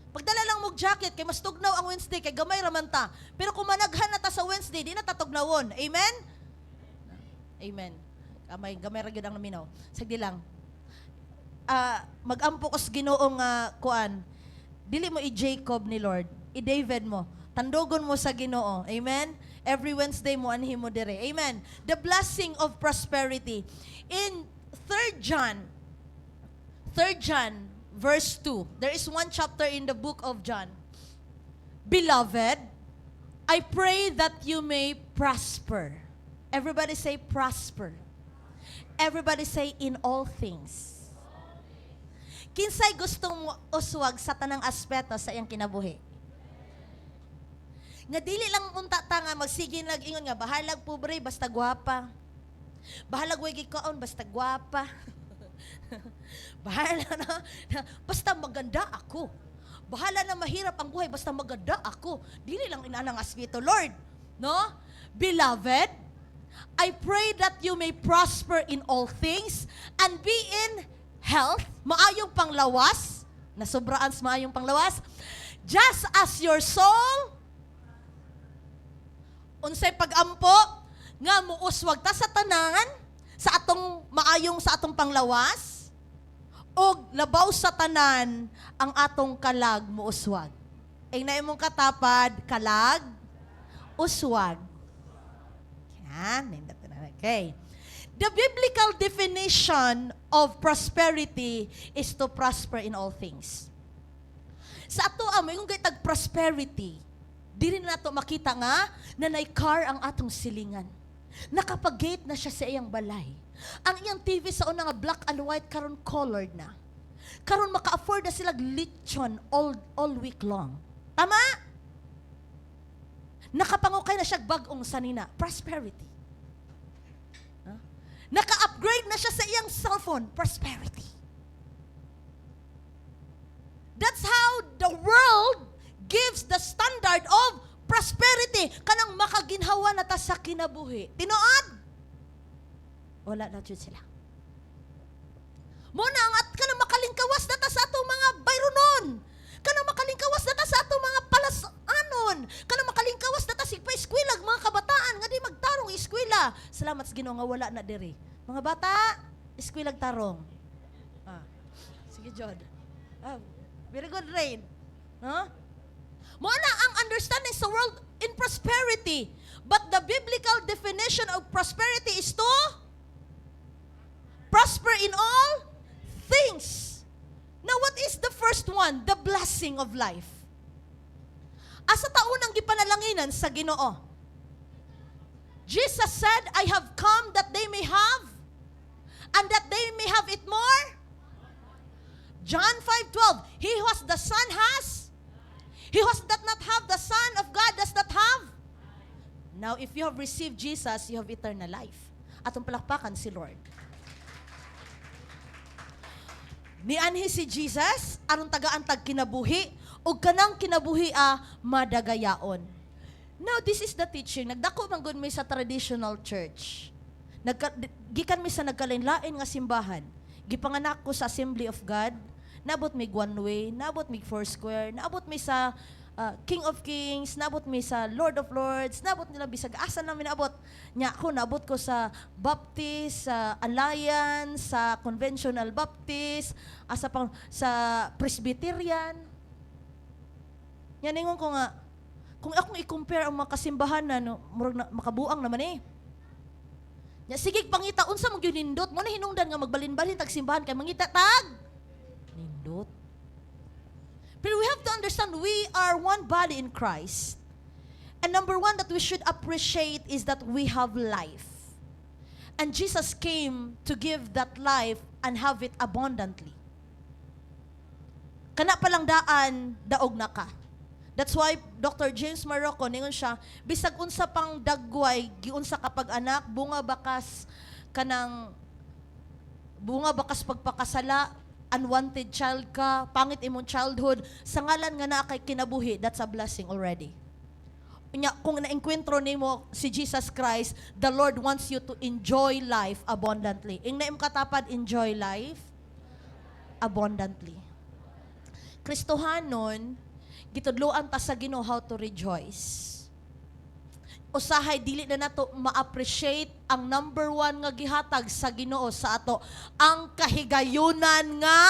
Pagdala lang mong jacket, kay mas tugnaw ang Wednesday, kay gamay raman ta. Pero kung managhan na ta sa Wednesday, di na ta tugnawon. Amen? Amen. Gamay ra gyud ang naminaw. Sagdi lang. Mag-ampo ko sa Ginoong kuan. Dili mo i-Jacob ni Lord, i-David mo. Tandogon mo sa Ginoo. Amen? Every Wednesday mo anhi mo dire. Amen. The blessing of prosperity. In 3 John verse 2. There is one chapter in the book of John. Beloved, I pray that you may prosper. Everybody say prosper. Everybody say in all things. Kinsay gustong uswag sa tanang aspeto sa iyang kinabuhi? Nga dili lang unta ta nga magsige nag-ingon nga bahalag pobre basta gwapa. Bahalag way gikaon basta gwapa. Bahala na, basta maganda ako. Bahala na mahirap ang buhay, basta maganda ako. Dili lang inanang aspeto, Lord. No? Beloved, I pray that you may prosper in all things and be in health, maayong panglawas, nasobraan sa maayong panglawas, just as your soul, unsay pag-ampo, nga muuswag ta sa tanan, sa atong maayong sa atong panglawas, o labaw sa tanan ang atong kalag muuswag. Ay na imong katapad, kalag, uswag. Yan, okay. The biblical definition of prosperity is to prosper in all things. Sa ato amo, yung gaytag prosperity, di rin nato makita nga na car ang atong silingan. Nakapag-gate na siya sa iyang balay. Ang iyang TV sa una nga black and white karon colored na. Karon maka-afford na sila lechon all week long. Tama? Nakapangukay na siya bagong sanina. Prosperity. Naka-upgrade na siya sa iyang cellphone. Prosperity. That's how the world gives the standard of prosperity. Kanang makaginhawa na ta sa kinabuhi. Tinuod? Wala na jud sila. Muna ang at kanang makalingkawas na ta sa atong mga bayronon. Kanang makalingkawas na ta sa atong mga palasanon. Kanang makalingkawas na ta sa pa-eskwela, mga kabataan nga di magtarong eskwela. Salamat sa Ginoo nga wala na diri. Mga bata, eskwela tarong. Sige, Jod. Very good, Rain. No? Muna ang understanding sa world in prosperity. But the biblical definition of prosperity is to prosper in all things. Now, what is the first one? The blessing of life. Asa taunang gipanalanginan sa Ginoo? Jesus said, I have come that they may have, and that they may have it more. John 5:12, he who has the Son has, he who does not have the Son of God does not have. Now, if you have received Jesus, you have eternal life. Atong palakpakan si Lord. Nianhi si Jesus, aron tagaan tag kinabuhi, o kanang kinabuhi madagayaon. Now, this is the teaching. Nagdako man gud mi sa traditional church. Gikan mi sa nagkalain-lain nga simbahan. Gipanganak ko sa Assembly of God. Nabot mi One Way, nabot mi Foursquare, nabot mi sa King of Kings, nabot mi sa Lord of Lords, nabot nila bisag asa namin nabot. Nya ako nabot ko sa Baptist, sa Alliance, sa Conventional Baptist, asa pang sa Presbyterian. Nya ningon ko nga kung akong i-compare ang mga kasimbahan na murag na, makabuang naman eh. Nya sige pangita unsa mo gyud nindot mo na hinungdan nga magbalin-balin tag simbahan kay mangita tag nindot. But we have to understand we are one body in Christ. And number one that we should appreciate is that we have life. And Jesus came to give that life and have it abundantly. Kana palang daan, daog na ka. That's why Dr. James Marocco, ningon siya, bisag unsa pang dagway, giunsa kapag anak, bunga bakas pagpakasala, unwanted child ka, pangit imong childhood, sa ngalan nga naa kay kinabuhi, that's a blessing already. Kung na-enkwentro nimo si Jesus Christ, the Lord wants you to enjoy life abundantly. Ing naim katapad, enjoy life abundantly. Kristohanon, gitudloan ta sa Ginoo how to rejoice. Usahay dili na nato ma-appreciate ang number one nga gihatag sa Ginoo sa ato, ang kahigayunan nga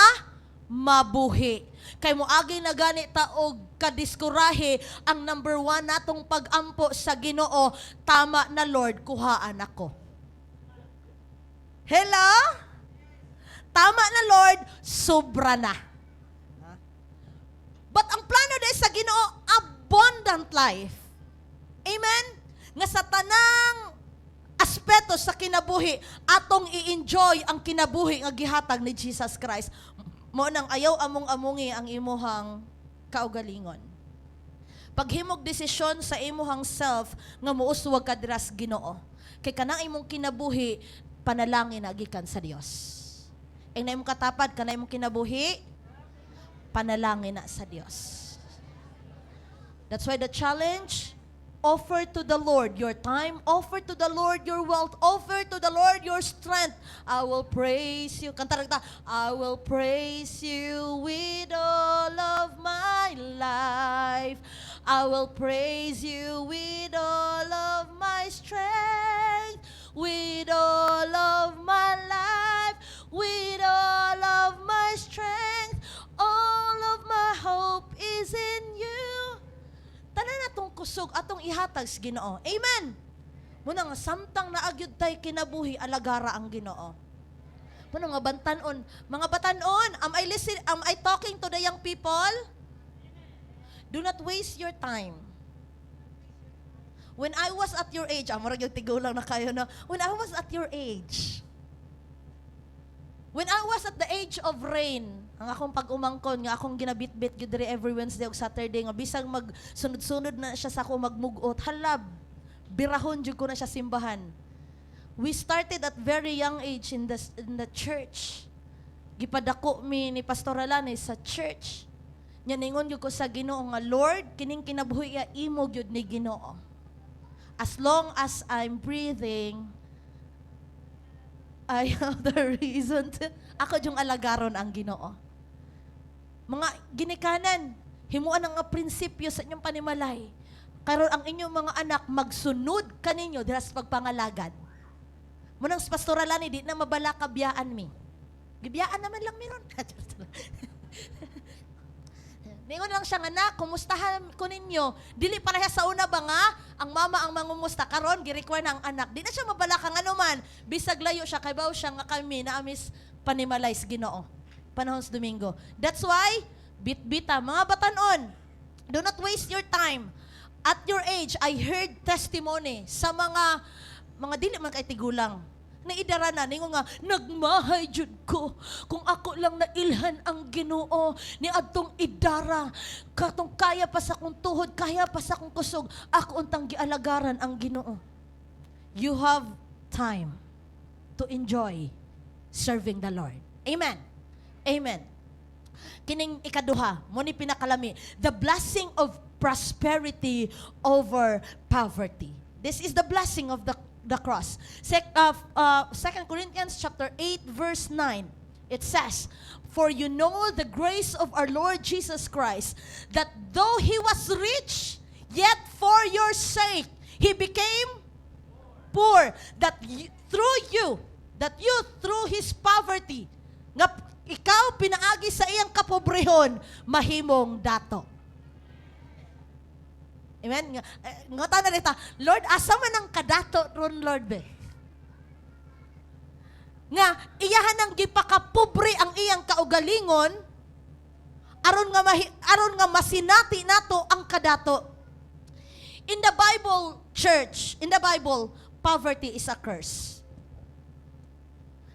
mabuhi. Kay moagi na gani ta og kadiskurahe ang number one natong pag-ampo sa Ginoo, tama na Lord, kuhaan ako. Hello? Tama na Lord, sobra na. But ang plano dahil sa Ginoo, abundant life. Amen? Nga sa tanang aspeto sa kinabuhi, atong i-enjoy ang kinabuhi nga gihatag ni Jesus Christ. Mo nang ayaw among-amungi ang imuhang kaugalingon. Paghimog desisyon sa imuhang self nga muuswag ka diras Ginoo. Kay kanang imong kinabuhi, panalangin na gikan sa Dios. Ang na imong katapad, kanang imong kinabuhi, panalangin na sa Dios. That's why the challenge, offer to the Lord your time, offer to the Lord your wealth, offer to the Lord your strength. I will praise you. Kanta kita, I will praise you with all of my life. I will praise you with all of my strength, with all of my life, with all of my strength. All of my hope is in you. Tanan atong kusog, atong ihatag sa Ginoo. Amen. Muna nga samtang naagyud tay kinabuhi, alagara ang Ginoo. Muna nga bantanon, mga batanon, am I talking to the young people? Do not waste your time. When I was at your age, murag yung tigulang na kayo na, when I was at your age, when I was at the age of rain, ang akong pag-umangkon, nga akong ginabit-bit yun diri every Wednesday o Saturday, nga bisang magsunod-sunod na siya sa ako magmugot, halab, birahon jud ko na siya simbahan. We started at very young age in the church. Gipadako mi ni Pastor Alani sa church. Nya ningon gyud ko sa Ginoo nga, Lord, kining kinabuhi imo gyud ni Ginoo. As long as I'm breathing, I have the reason to, ako yung alagaron ang Ginoo. Mga ginikanan, himuan ang nga prinsipyo sa inyong panimalay. Karon ang inyong mga anak magsunod kaninyo dira sa pagpangalagad. Munang sa pastoralan di na mabala ka biyaan mi. Gibiyaan naman lang meron. Ningon lang siya nga, na, kumustahan ko ninyo. Dili pareha sa una ba nga, ang mama ang mangumusta. Karon gi-require ng anak. Di na siya mabala kang anuman. Bisag layo siya, kay baw siya nga kami na amis panimalay sa Ginoo. Panahon sa Domingo. That's why, bit-bita, mga batanon, do not waste your time. At your age, I heard testimony sa mga dili man kay tigulang. Naidara na, ningo nga, nagmahay jud ko. Kung ako lang nailhan ang Ginoo, ni adtong idara, katong kaya pa sa kong tuhod, kaya pa sa kong kusog, ako untang gialagaran ang Ginoo. You have time to enjoy serving the Lord. Amen. Amen. Kining ikaduha, mo ni pinakalami, the blessing of prosperity over poverty. This is the blessing of the cross. 2 Corinthians chapter 8 verse 9. It says, "For you know the grace of our Lord Jesus Christ, that though he was rich, yet for your sake he became poor, that you through his poverty, nga ikaw pinaagi sa iyang kapobrehon, mahimong dato." Amen? Ngota na rita, Lord, asa man ang kadato ron, Lord, be? Nga, iyahan ang gipakapobre ang iyang kaugalingon, aron nga masinati nato ang kadato. In the Bible, church, in the Bible, poverty is a curse.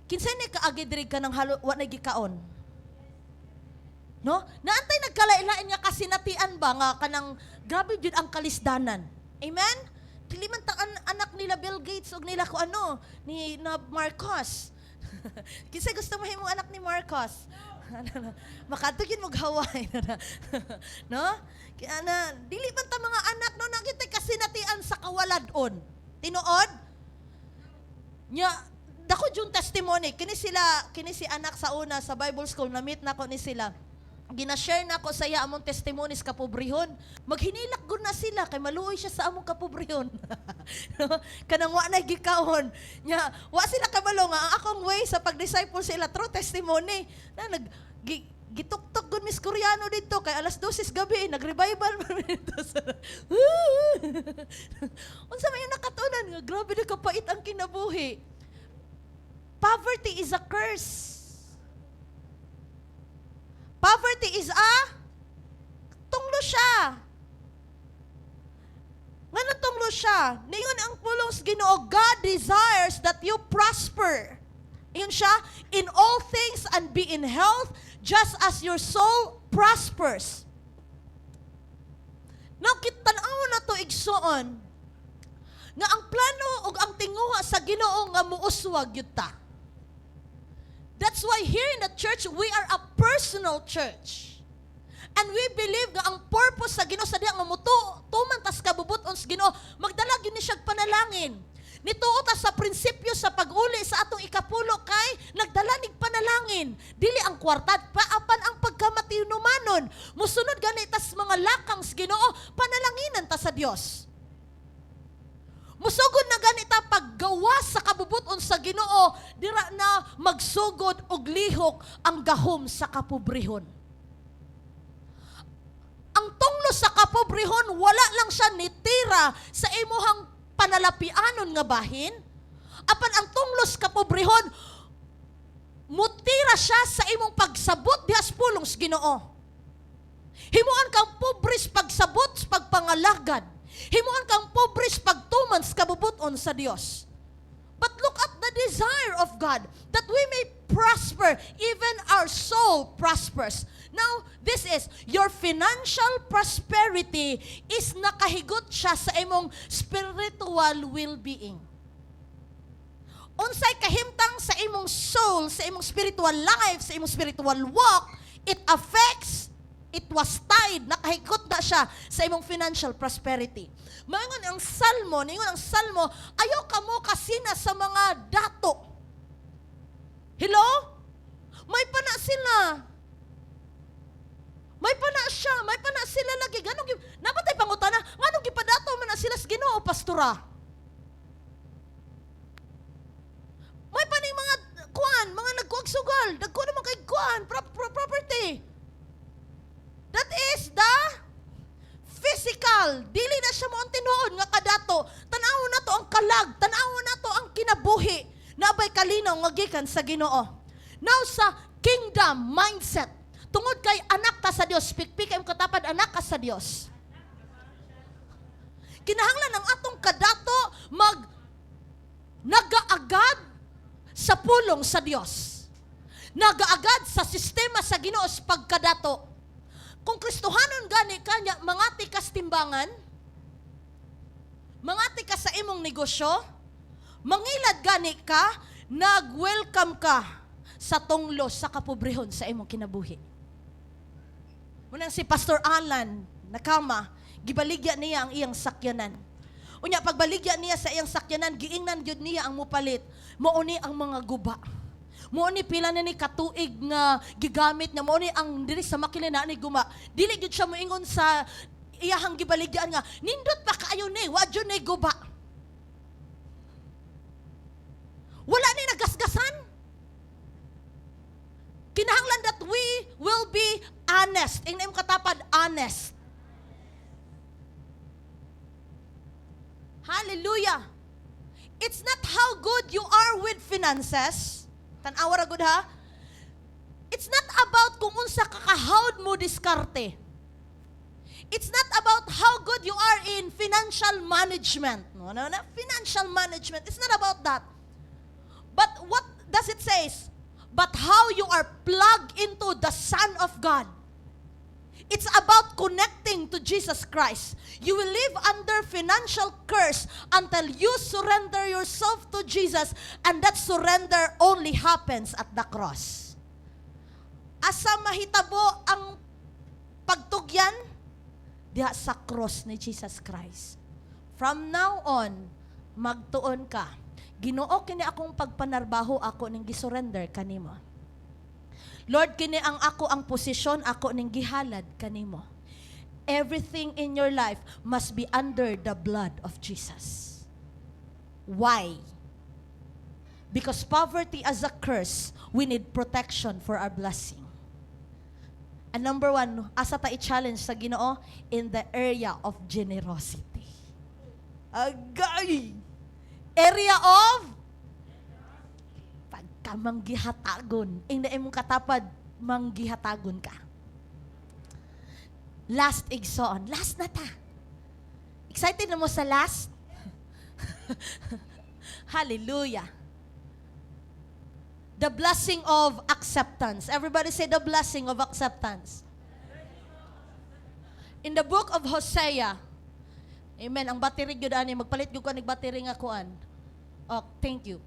Kinsay ni kaagi diri ka ng wa na gikaon? No? Naantay nagkalailain nga kasinatian ba nga kanang grabe jud ang kalisdanan. Amen? Dili man ta anak nila Bill Gates ug nila ko ano ni na Marcos. Kinsa gusto mo himong anak ni Marcos? Makadto gyud mo Hawaii. No? Kaya na dili man ta mga anak no nakita kasinatian sa kawaladon. Tinuod? Nya dako yung testimony kini si anak sa una sa Bible school na meet nako ni sila. Gina-share na ko sa iya among testimonies kapobrehon. Maghinilak gud na sila kay maluoy siya sa among kapobrehon. Kanang wa na gikaon. Nya, wa sila kabalo nga ang akong way sa pag-disciple sila through testimony. Na gituktok gud Miss Koreano dito kay alas 12 gabi nag-revival man dito sa. Unsa may nakatunan nga grabe na kapait ang kinabuhi. Poverty is a curse. Poverty is tunglo siya. Nga natunglo siya. Ngayon ang pulong sa Ginoo, God desires that you prosper. Iyon siya, in all things and be in health, just as your soul prospers. Now, kitanaw na to igsoon, nga ang plano o ang tinguha sa Ginoo nga muuswag yuta. That's why here in the church, we are a personal church. And we believe nga ang purpose sa Ginoo sa diha nga tumantas kabubuton sa Ginoo, magdala gyud ni siya panalangin. Nituo ta sa prinsipyo sa pag-uli sa atong ikapulo kay nagdala nig panalangin. Dili ang kwartad paapan ang pagkamatinumanon. Musunod gani tas mga lakang sa Ginoo, panalanginan ta sa Dios. Musugod na ganita paggawa sa kabubuton sa Ginoo, dira na magsugod og lihok ang gahom sa kapobrehon. Ang tunglo sa kapobrehon, wala lang siya nitira sa imuhang panalapianon nga bahin. Apan ang tunglo sa kapobrehon, mutira siya sa imong pagsabot diha sa pulong sa Ginoo. Himuan kang pobres pagsabot sa pagpangalagad. Himuan kang pobres pagtuman sa kabubuton sa Dios. But look at the desire of God that we may prosper, even our soul prospers. Now, this is, your financial prosperity is nakahigot siya sa imong spiritual well-being. Unsay kahimtang sa imong soul, sa imong spiritual life, sa imong spiritual walk, it affects It was tied, nakahikot na siya sa imong financial prosperity. Maingon ang salmo, ayaw ka mo kasina sa mga dato. Hello? May pana sila. May pana siya, may pana sila lagi. Napatay pangutana, nganong gipadato man na sila sa Ginoo, pastora? May pa ning mga mga nagkuag-sugal, nagkuha naman kay property. That is the physical. Dili na siya mo ang tinuod nga kadato. Tanaw na to ang kalag, tanaw na to ang kinabuhi. Nabay kalinaw nga gikan sa Ginoo. Now sa kingdom mindset, tungod kay anak ka sa Dios, pikpik ang katapad anak ka sa Dios. Kinahanglan ang atong kadato nagaagad sa pulong sa Dios. Nagaagad sa sistema sa Ginoo sa pagkadato. Kung Kristohanon gani kanya, mangati ka sa timbangan, mangati ka sa imong negosyo, mangilad gani ka, nag-welcome ka sa tunglo sa kapobrehon sa imong kinabuhi. Munang si Pastor Alan, nakama, gibaligya niya ang iyang sakyanan. Unya, pagbaligya niya sa iyang sakyanan, giingnan yun niya ang mupalit. Mauni ang mga guba. Mauni pila na ni katuig nga gigamit niya. Mauni ang diri sa makina na ni guma. Dili gyud siya moingon sa iyahang gibaligyan nga, nindot pa kaayo ni, wa jud ni guba. Wala ni nagasgasan. Kinahanglan that we will be honest. Ingna imong katapad, honest. Hallelujah. It's not how good you are with finances. Tanawa ra gud ha. It's not about kung unsa kakahawd mo diskarte. It's not about how good you are in financial management. No. Financial management. It's not about that. But what does it say? But how you are plugged into the Son of God. It's about connecting to Jesus Christ. You will live under financial curse until you surrender yourself to Jesus, and that surrender only happens at the cross. Asa mahitabo ang pagtugyan? Diha sa cross ni Jesus Christ. From now on, magtuon ka. Ginoo kini akong pagpanarbaho ako ning gisurrender kanimo. Lord, kini ang ako ang posisyon, ako ning gihalad kanimo. Everything in your life must be under the blood of Jesus. Why? Because poverty as a curse, we need protection for our blessing. And number one, asa ta i-challenge sa Ginoo? In the area of generosity. Agay! Area of pagkamanggihatagon. Ingna imong katapad, manggihatagon ka. Last igsoon. Last na ta. Excited na mo sa last? Hallelujah. The blessing of acceptance. Everybody say the blessing of acceptance. In the book of Hosea, amen, ang battery gyud ani magpalit gyud ko ning battery nga kuan. Oh, thank you.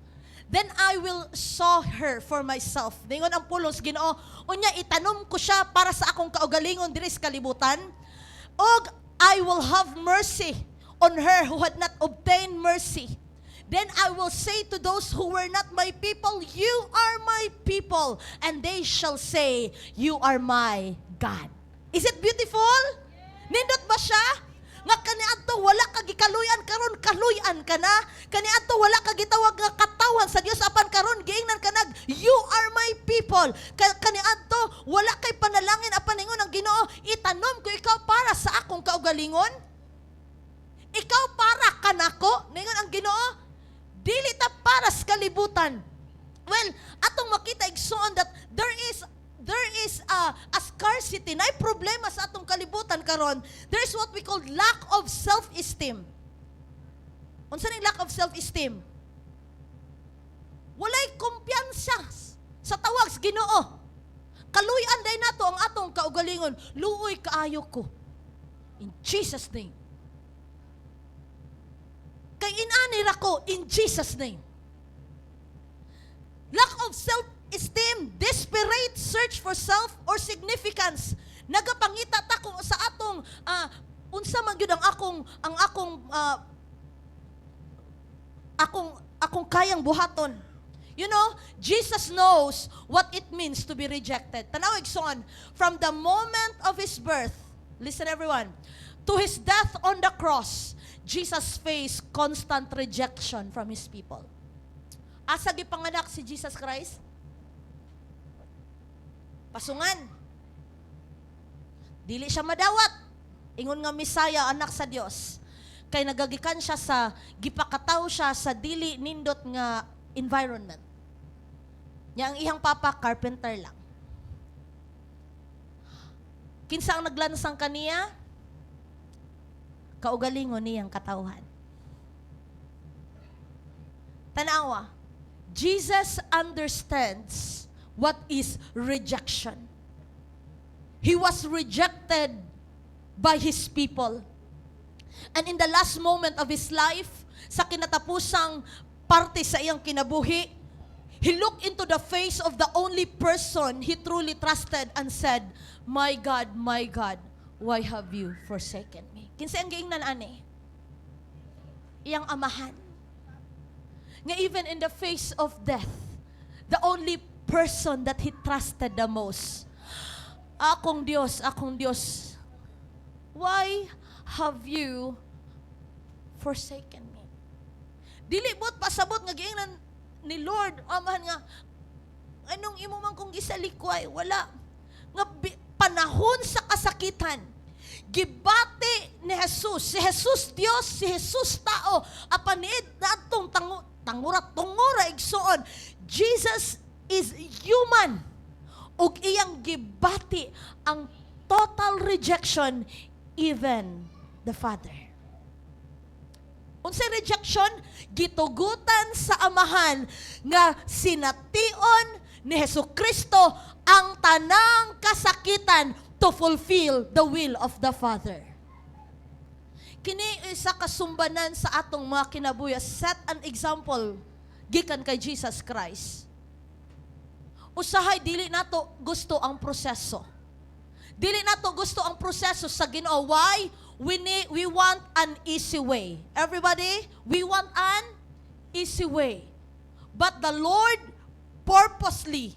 Then I will sow her for myself. Dingon ang pulos Ginoo, unya itanom ko siya para sa akong kaugalingon diri sa kalibutan. Og I will have mercy on her who had not obtained mercy. Then I will say to those who were not my people, you are my people, and they shall say, you are my God. Is it beautiful? Nindot ba siya? Nga kaniadto wala ka gikaluyan karon kaluyan ka na. Kaniadto wala ka gitawag nga katawan sa Dios apan karon giingnan ka nag you are my people. Kaniadto wala kay panalangin apan ingon ang Ginoo, itanom ko ikaw para sa akong kaugalingon. Ikaw para kanako, ningon ang Ginoo, dili ta para sa kalibutan. Well, atong makita igsoon that there is a scarcity, na problema sa atong kalibutan karon. There is what we call lack of self-esteem. Unsa ning lack of self-esteem? Walay kumpiyansa sa tawag sa Ginoo. Kaluyan day nato ang atong kaugalingon. Luoy kaayo ko. In Jesus' name. Kay inani ra ko in Jesus' name. Lack of self-esteem, desperate search for self or significance. Nagapangita ta kung sa atong unsa man gyud ang akong kayang buhaton. You know, Jesus knows what it means to be rejected. Tanaw igsoon, from the moment of his birth, listen everyone, to his death on the cross, Jesus faced constant rejection from his people. Asa gipanganak si Jesus Christ? Pasungan. Dili siya madawat. Ingon nga Misaya, anak sa Dios. Kay nagagikan siya gipakataw siya sa dili nindot nga environment. Nya ang iyang papa, carpenter lang. Kinsa ang naglansang kaniya? Kaugalingon niyang katawhan. Tanawa, Jesus understands what is rejection. He was rejected by his people. And in the last moment of his life, sa kinatapusang parte sa iyang kinabuhi, he looked into the face of the only person he truly trusted and said, my God, why have you forsaken me?" Kinsa ang giingnan ani? Iyang amahan. Nga even in the face of death, the only person that he trusted the most, akong Dios, why have you forsaken me? Dili bot pasabot nga giingnan ni Lord, amahan nga, anong imo man kong gisalikway? Wala. Nga panahon sa kasakitan, gibati ni Jesus, si Jesus Dios, si Jesus tao, apanid na atong tungura igsoon. Jesus is human. Ug iyang gibati ang total rejection, even the Father. Unsay rejection? Gitugutan sa amahan nga sination ni Hesukristo ang tanang kasakitan to fulfill the will of the Father. Kini isa kasumbanan sa atong mga kinabuhi. Set an example gikan kay Jesus Christ. Usahay dili nato gusto ang proseso. Dili nato gusto ang proseso sa Ginoo. Why? We want an easy way. Everybody, we want an easy way. But the Lord purposely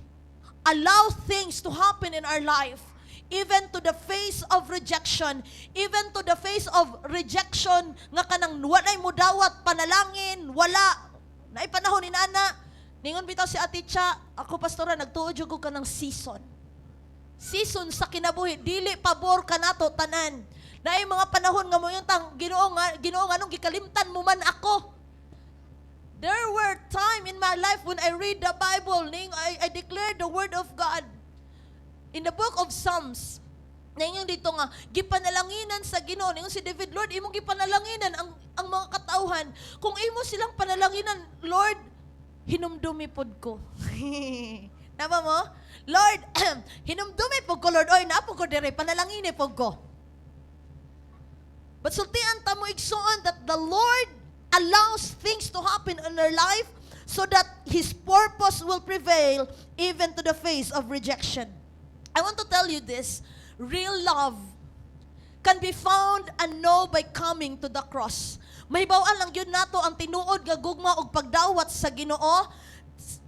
allow things to happen in our life, even to the face of rejection, even to the face of rejection nga kanang walay mo dawat panalangin, wala. Naay panahon ni nana, ningon bitaw si Ate Cha, ako pastora nagtuod jud ko kanang season. Season sa kinabuhi, dili pabor kanato tanan. Naay mga panahon nga mo yung Ginoo nga nung gikalimtan mo man ako. There were time in my life when I read the Bible, I declare the word of God. In the book of Psalms, ningon dito nga gipanalanginan sa Ginoo, ningon si David, Lord, imong gipanalanginan ang mga katawhan. Kung imo silang panalanginan, Lord, hinumdumi pod ko. Tama mo? Lord, hinumdumi pod ko, Lord. Oy, napo ko dire, panalangini pod ko. But sultian ta mo igsoon that the Lord allows things to happen in our life so that His purpose will prevail even to the face of rejection. I want to tell you this, real love can be found and know by coming to the cross. Mahibaw-an lang yun nato ang tinuod nga gugma og pagdawat sa Ginoo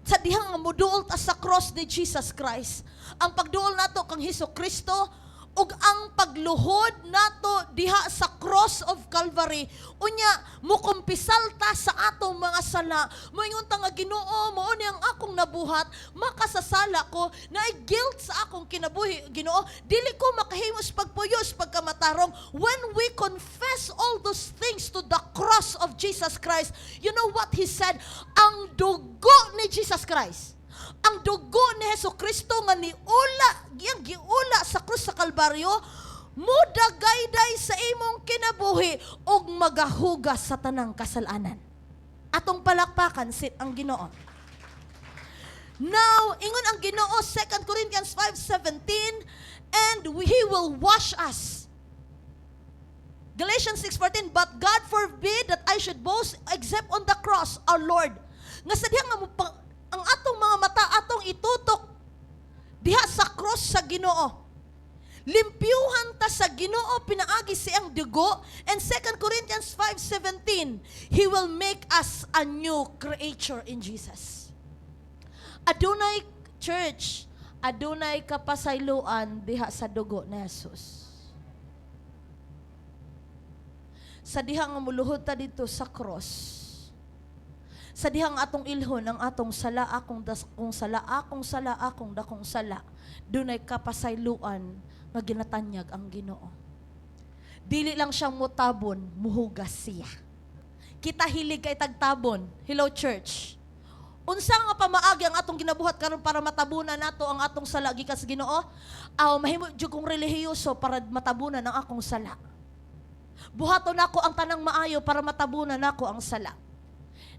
sa dihang moduol ta sa cross ni Jesus Christ. Ang pagduol nato kang Hesukristo ug ang pagluhod nato diha sa cross of Calvary, unya mo kumpisal ta sa atong mga sala. Moingon ta nga Ginoo, mao ni ang akong nabuhat, makasasala ko, naay guilt sa akong kinabuhi. Ginoo, dili ko makahimos pagpuyos pagkamatarong. When we confess all those things to the cross of Jesus Christ, you know what He said? Ang dugo ni Jesus Christ, ang dugo ni Hesukristo nga giula sa krus sa Kalbaryo, mudagayday sa imong kinabuhi og magahugas sa tanang kasalanan. Atong palakpakan ang Ginoo. Now, ingon ang Ginoo 2 Corinthians 5:17, and He will wash us. Galatians 6:14, but God forbid that I should boast except on the cross, our Lord. Nga sa dihang ang atong mga mata atong itutok diha sa cross sa Ginoo. Limpyuhan ta sa Ginoo pinaagi siyang dugo. And 2 Corinthians 5:17, He will make us a new creature in Jesus. Adunay church, adunay kapasayloan diha sa dugo ni Jesus. Sa dihang muluhod ta dito sa cross, sa dihang atong ilhon ang atong sala, akong dakong sala, dunay kapasayloan nga ginatanyag ang Ginoo. Dili lang siyang mutabon, muhugas siya. Kita hilig kay tagtabon. Hello church. Unsa nga pamaagi ang atong ginabuhat karon para matabunan nato ang atong sala gikan sa Ginoo? Mahimo jud kong relihiyoso para matabunan ang akong sala. Buhaton nako ang tanang maayo para matabunan nako ang sala.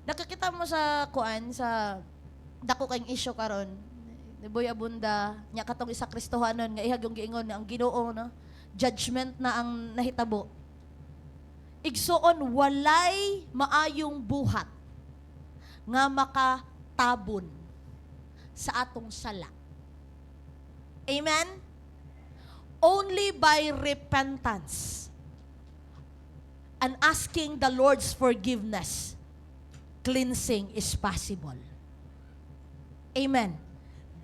Nakakita mo sa sa dako kayong issue karon ni Boy Abunda, nya katong isa Kristohanon nga ihag yung giingon na ang Ginoo no, judgment na ang nahitabo. Igsoon walay maayong buhat nga makatabon sa atong sala. Amen? Only by repentance and asking the Lord's forgiveness, cleansing is possible. Amen.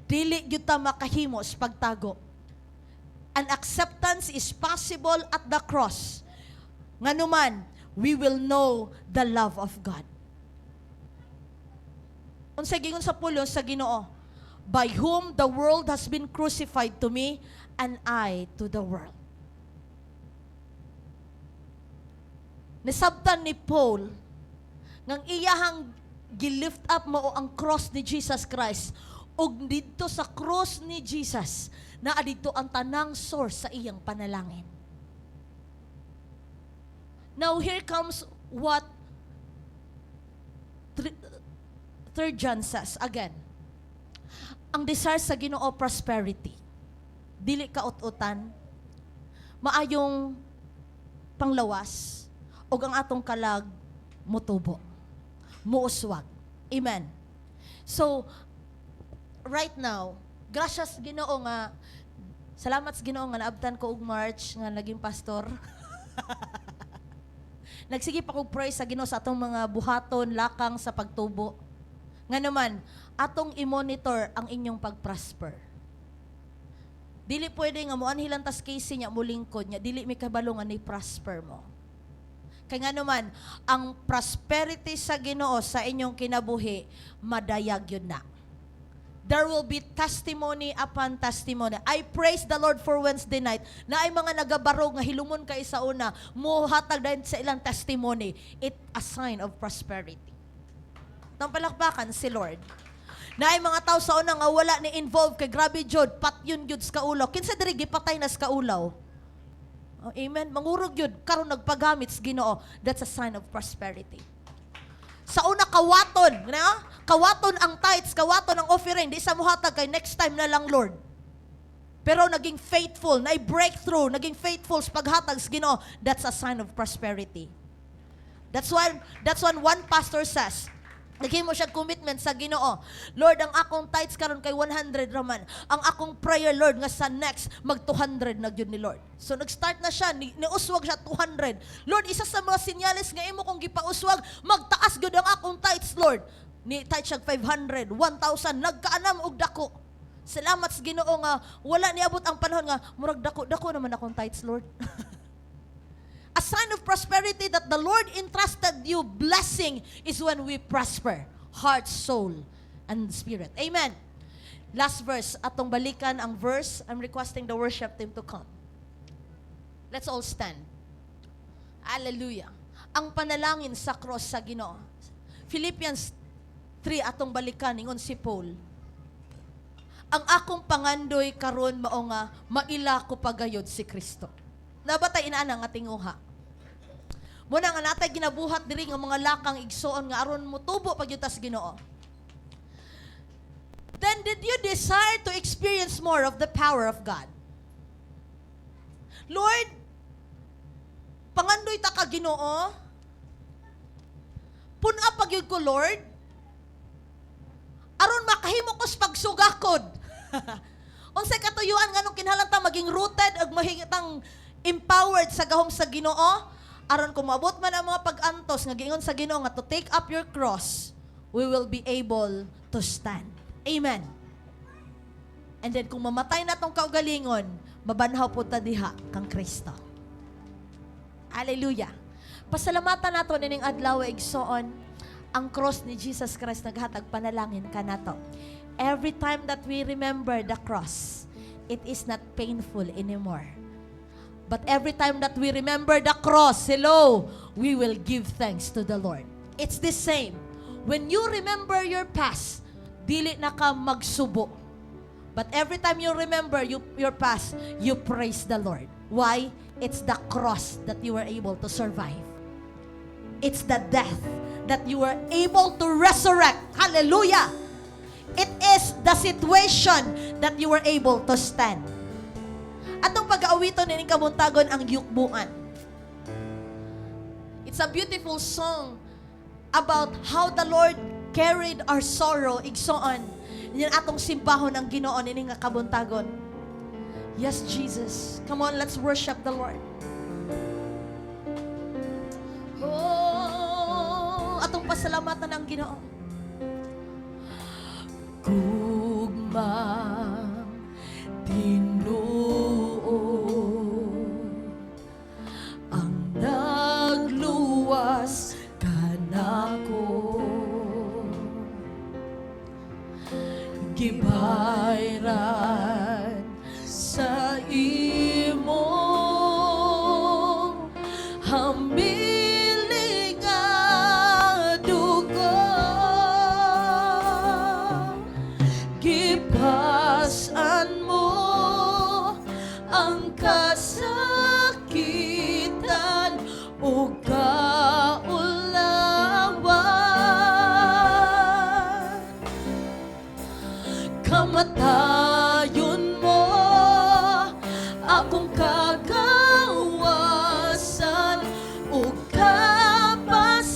Dili gyud ta makahimo sa pagtago. An acceptance is possible at the cross. Nganuman, we will know the love of God. Unsa gingon sa pulo sa Ginoo, by whom the world has been crucified to me and I to the world. Nisabtan ni Paul ngang iyahang gilift up mao ang cross ni Jesus Christ, ug didto sa cross ni Jesus naa didto ang tanang source sa iyang panalangin. Now here comes what 3 John says again. Ang desire sa Ginoo prosperity. Dili ka ut-utan, maayong panglawas, ug ang atong kalag mutubo, muuswag. Amen. So, right now, gracias Ginoo nga, salamat sa Ginoo nga naabtan ko og March nga naging pastor. Nagsige pa ko pray sa Ginoo sa atong mga buhaton, lakang sa pagtubo. Nga naman, atong i-monitor ang inyong pag-prosper. Dili pwede nga muan hilantas casey nya mulingkod nya, dili mi kabalo nga ni prosper mo. Kaya nga naman, ang prosperity sa Ginoo sa inyong kinabuhi, madayag yun na. There will be testimony upon testimony. I praise the Lord for Wednesday night na ay mga nagabarog nga hilumon kay sa una, muhatag dahil sa ilang testimony. It a sign of prosperity. Nang palakpakan si Lord. Na ay mga tao sa una nga wala ni involved kay grabe jud, pat yun jud sa kaulaw. Kinsa diri gipatay na sa kaulaw? Oh, amen. Mangurog yun. Karon nagpagamit sa Ginoo. That's a sign of prosperity. Sa una, kawaton. Na? Kawaton ang tithes, kawaton ang offering. Di sa muhatag kay next time na lang, Lord. Pero naging faithful, na breakthrough, naging faithful sa paghatag sa Ginoo. That's a sign of prosperity. That's when one pastor says, naghimo siya commitment sa Ginoo. Lord, ang akong tithes karon kay 100 raman. Ang akong prayer, Lord, nga sa next, mag 200 na gyud ni Lord. So nag-start na siya, niuswag siya 200. Lord, isa sa mga sinyales nga imo kong gipauswag, magtaas gyud ang akong tithes, Lord. Ni tithes siya 500, 1,000, nagkaanam og dako. Salamat sa Ginoo nga wala niabot ang panahon nga murag dako naman akong tithes, Lord. A sign of prosperity that the Lord entrusted you blessing is when we prosper, heart, soul, and spirit. Amen. Last verse, atong balikan ang verse. I'm requesting the worship team to come. Let's all stand. Hallelujah. Ang panalangin sa cross sa Ginoo. Philippians 3 atong balikan ingon si Paul. Ang akong pangandoy karon mao nga maila ko pagayod si Kristo. Nabatay inaana nga tinguha. Muna nga natay ginabuhat diri nga mga lakang igsoon nga aron mutubo pagyutas Ginoo. Then did you desire to experience more of the power of God? Lord, pangandoy ta ka Ginoo. Puna pagyud ko, Lord. Aron makahimo ko sa pagsugakod. Unsay katuyuan nganong kinahanglan maging rooted ug mahigitang empowered sa gahom sa Ginoo aron kung maabot man ang mga pag-antos nga giingon sa Ginoo nga to take up your cross, we will be able to stand. Amen. And then kung mamatay na tong kaugalingon, mabanhaw po ta diha kang Kristo. Hallelujah. Pasalamatan nato nining adlaw igsoon ang cross ni Jesus Christ naghatag panalangin kanato. Every time that we remember the cross, it is not painful anymore. But every time that we remember the cross, hello, we will give thanks to the Lord. It's the same. When you remember your past, dili na ka magsubo. But every time you remember your past, you praise the Lord. Why? It's the cross that you were able to survive. It's the death that you were able to resurrect. Hallelujah! It is the situation that you were able to stand. Atong pag-aawito ni kabuntagon ang yukbuan. It's a beautiful song about how the Lord carried our sorrow, igsoon. Yan atong simbahon ang Ginoo ni nga kabuntagon. Yes, Jesus. Come on, let's worship the Lord. Oh, atong pasalamatan ang Ginoo. Gugmang Ginoo ang nagluwas kanako, gibayran sa imong hamiling nga dugo, gipasan mo ang kasakitan o kaulawan, kamatayon mo akong kagawasan o kapasailuan,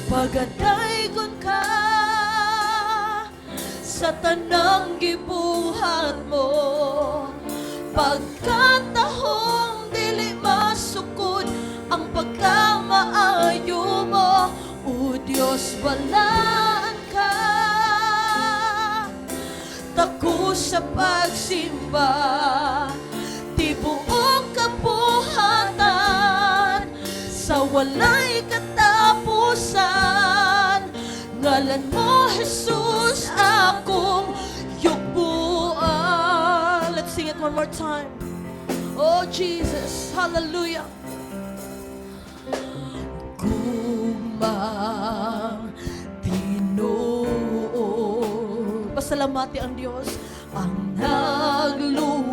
pagadaygon ka sa tanang gibuhat mo, pagkatahong dili masukod ang pagkamaayo mo. O Diyos, balaan ka, tako sa pagsimba, tibuok kabuhatan, sa walay katapusan, ngalan mo, Jesus, akong yukbuan. Let's sing it one more time. Oh, Jesus, hallelujah. Gugmang Ginoo, pasalamati ang Diyos, ang nagluwas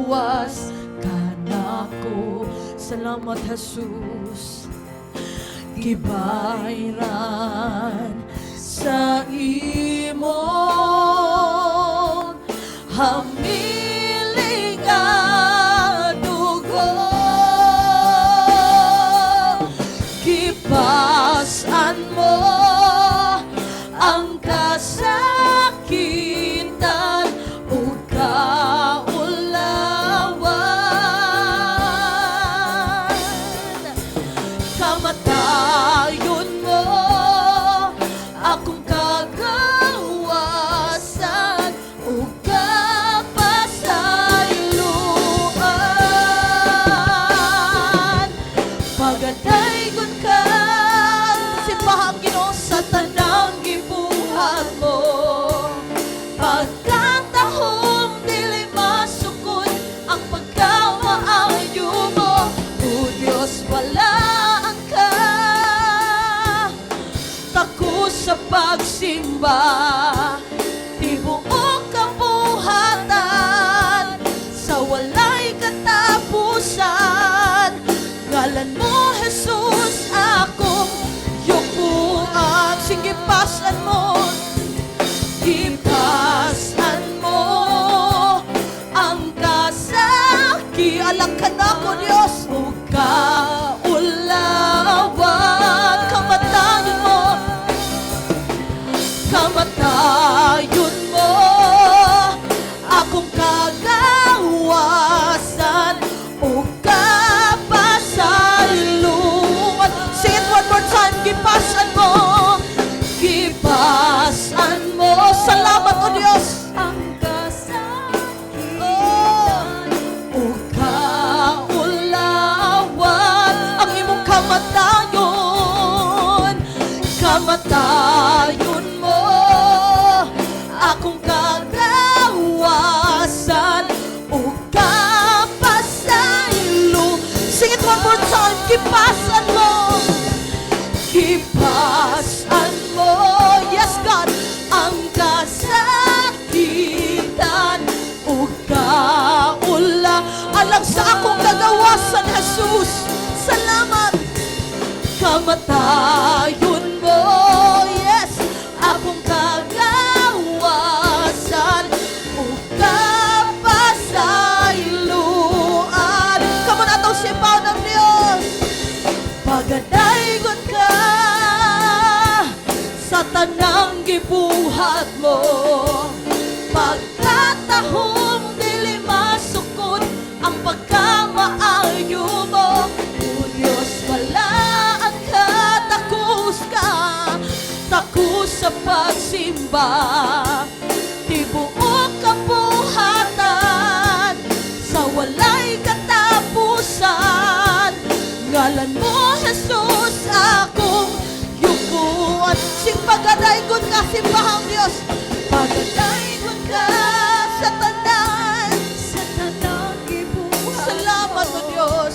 kanako. Salamat, Jesus. Gibayran sa imong hamiling nga dugo, gipasan mo ang kasakitan o kaulawan, kamatayon mo akong kagawasan o kapasailuan, pagadaygon ka, simbahang Ginoo sa tanang gibuhat mo, pagkatahong dili masukod ang pagkamaayo mo. O Diyos, balaan ka, tako sa pagsimba, tibuok kabuhatan, sa walay katapusan, ngalan mo, Jesus, akong yukbuan. Sige, pasan mo, ipasan mo ang kasaki, alakan ako, Diyos, o kaulawan, kamatayon mo, kamatayon mo, akong kagawasan, o kapasaylo. Sing it one more time. Kipasan mo, kipasan mo, yes God, ang kasakitan, o kaula, alang sa akong kagawasan, Jesus. Salamat. Kamatayon mo, yes, akong kagawasan, o kapasayloan. Come on, atong sipaw ng Diyos. Pagadaygon ka sa tanang gibuhat mo, pagkatahong dili masukot ang pagkamaayo mo. O Diyos, walaan ka, takus sa pagsimba, tibuok kabuhatan sa walay katapusan. Ngalan mo, Jesus, akong yukuan. Sing pagadaygon ka, simbahang Diyos. Pagadaygon ka sa tanang ibuhat. Salamat mo, Diyos.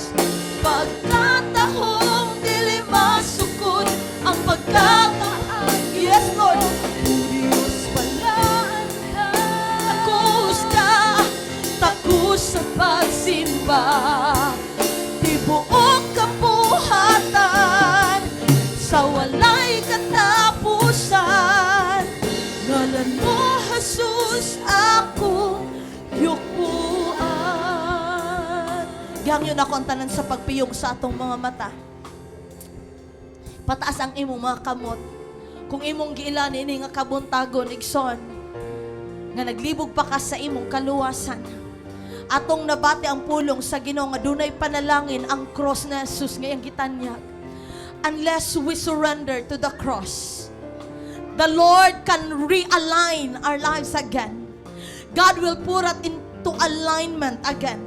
Pagkatahong dili masukot ang pagkakaan. Yes, Lord. O Diyos, walaan ka, takus sa pagsimba, tibuok kabuhatan sa walay katapusan. Ngalan mo, Jesus, akong yukuan. Gangyon ako ang tanan sa pagpiyong sa atong mga mata. Pataas ang imong mga kamot. Kung imong giilan ini nga kabuntagon, igsoon, nga naglibog pa ka sa imong kaluwasan. Atong nabati ang pulong sa Ginoo nga dunay panalangin ang cross na Jesus nga iyang gitanyag. Unless we surrender to the cross, the Lord can realign our lives again. God will put us into alignment again.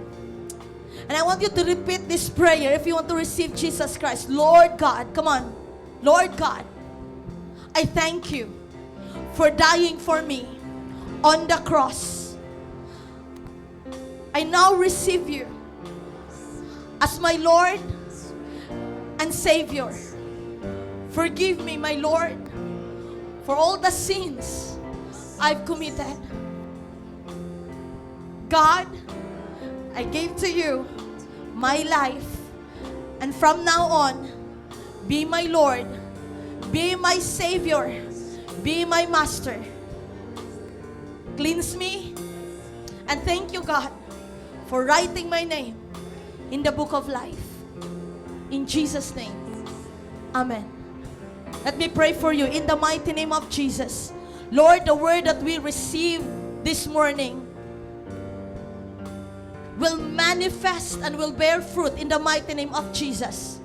And I want you to repeat this prayer if you want to receive Jesus Christ. Lord God, come on. Lord God, I thank you for dying for me on the cross. I now receive you as my Lord and Savior. Forgive me, my Lord, for all the sins I've committed. God, I gave to you my life, and from now on, be my Lord, be my Savior, be my Master. Cleanse me, and thank you, God, for writing my name in the book of life. In Jesus' name, amen. Let me pray for you in the mighty name of Jesus. Lord, the word that we received this morning will manifest and will bear fruit in the mighty name of Jesus.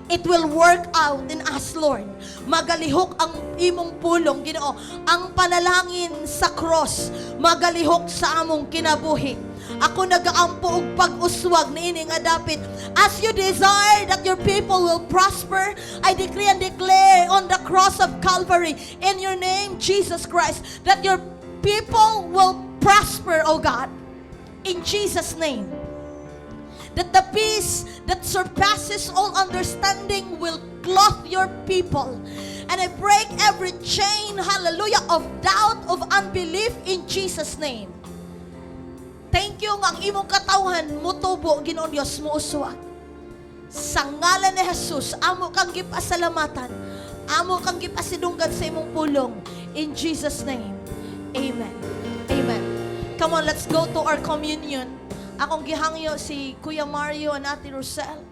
It will work out in us, Lord. Magalihok ang imong pulong, Ginoo. Ang panalangin sa cross, magalihok sa among kinabuhi. Ako nagaampo og pag-uswag niini nga dapit. As you desire that your people will prosper, I decree and declare on the cross of Calvary, in your name, Jesus Christ, that your people will prosper, O God. In Jesus' name. That the peace that surpasses all understanding will clothe your people. And I break every chain, hallelujah, of doubt, of unbelief in Jesus' name. Thank you nga ang imong katawhan mutubo, Ginoong Dios, mo uswag. Sa ngalan ni Jesus, amo kang gipasalamatan, amo kang gipasidunggan sa imong pulong. In Jesus' name, amen. Amen. Come on, let's go to our communion. Akong gihangyo si Kuya Mario and Ate Rosel.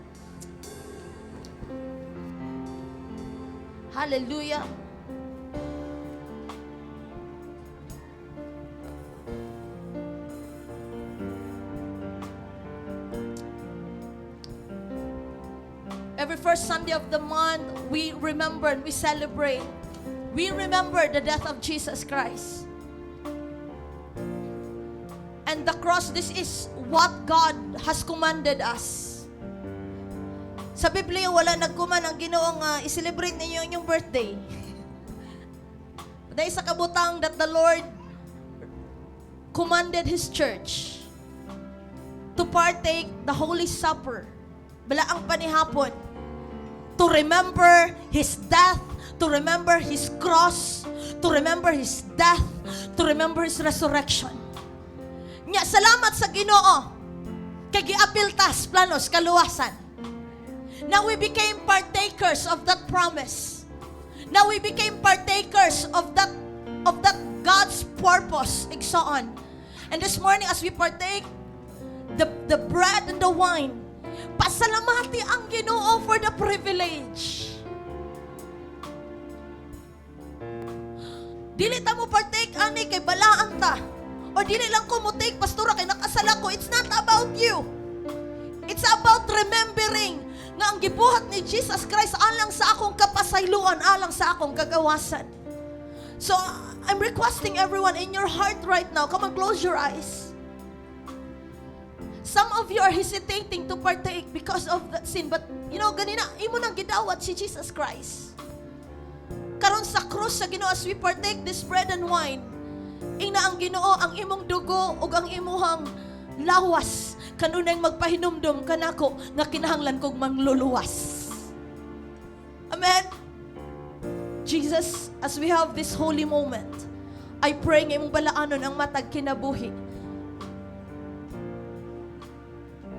Hallelujah. Every first Sunday of the month, we remember and we celebrate. We remember the death of Jesus Christ. And the cross, this is what God has commanded us. Sa Biblia, wala nagkuman ang Ginoo nga i-celebrate ninyo inyong birthday. Dahil sa kabutang that the Lord commanded His church to partake the Holy Supper. Balaang panihapon. To remember His death, to remember His cross, to remember His death, to remember His resurrection. Nya, salamat sa Ginoo. Kay giapiltas, planos, kaluwasan. Now we became partakers of that promise. Now we became partakers of that God's purpose, igsoon. And this morning as we partake the bread and the wine, pasalamati ang Ginoo for the privilege. Dili ta mo partake ani kay balaan ta. O dili lang ko mo take pastora kay nakasala ko. It's not about you. It's about remembering nga ang gibuhat ni Jesus Christ alang sa akong kapasayloan, alang sa akong kagawasan. So, I'm requesting everyone in your heart right now, come on, close your eyes. Some of you are hesitating to partake because of that sin. But, you know, ganina, imo nang gidawat si Jesus Christ. Karon sa krus sa Ginoo, as we partake this bread and wine, ina ang Ginoo ang imong dugo ug ang imuhang lawas kanunay magpahinumdum kanako nga kinahanglan kog mangluluwas. Amen. Jesus, as we have this holy moment, I pray nga imong balaanon ang matag kinabuhi.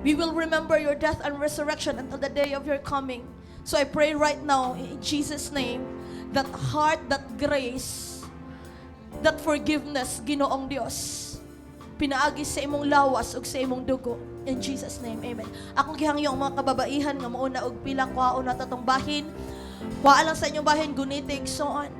We will remember your death and resurrection until the day of your coming. So I pray right now in Jesus' name, that heart, that grace, that forgiveness, Ginoong Dios, pinaagi sa imong lawas ug sa imong dugo. In Jesus' name, amen. Akong gihangyo ang mga kababaihan nga mauna og pilang kwaon na tatong bahin. Kuha lang sa inyong bahin, gunitig, so on.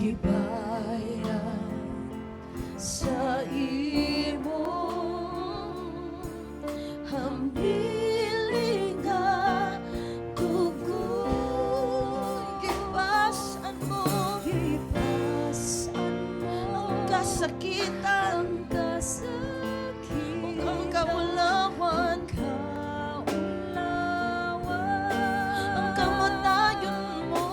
Gibayan sa imong hambiling nga tugoy. Gipasan mo ang kasakitan, ang kaulawan, ang kamatayon mo.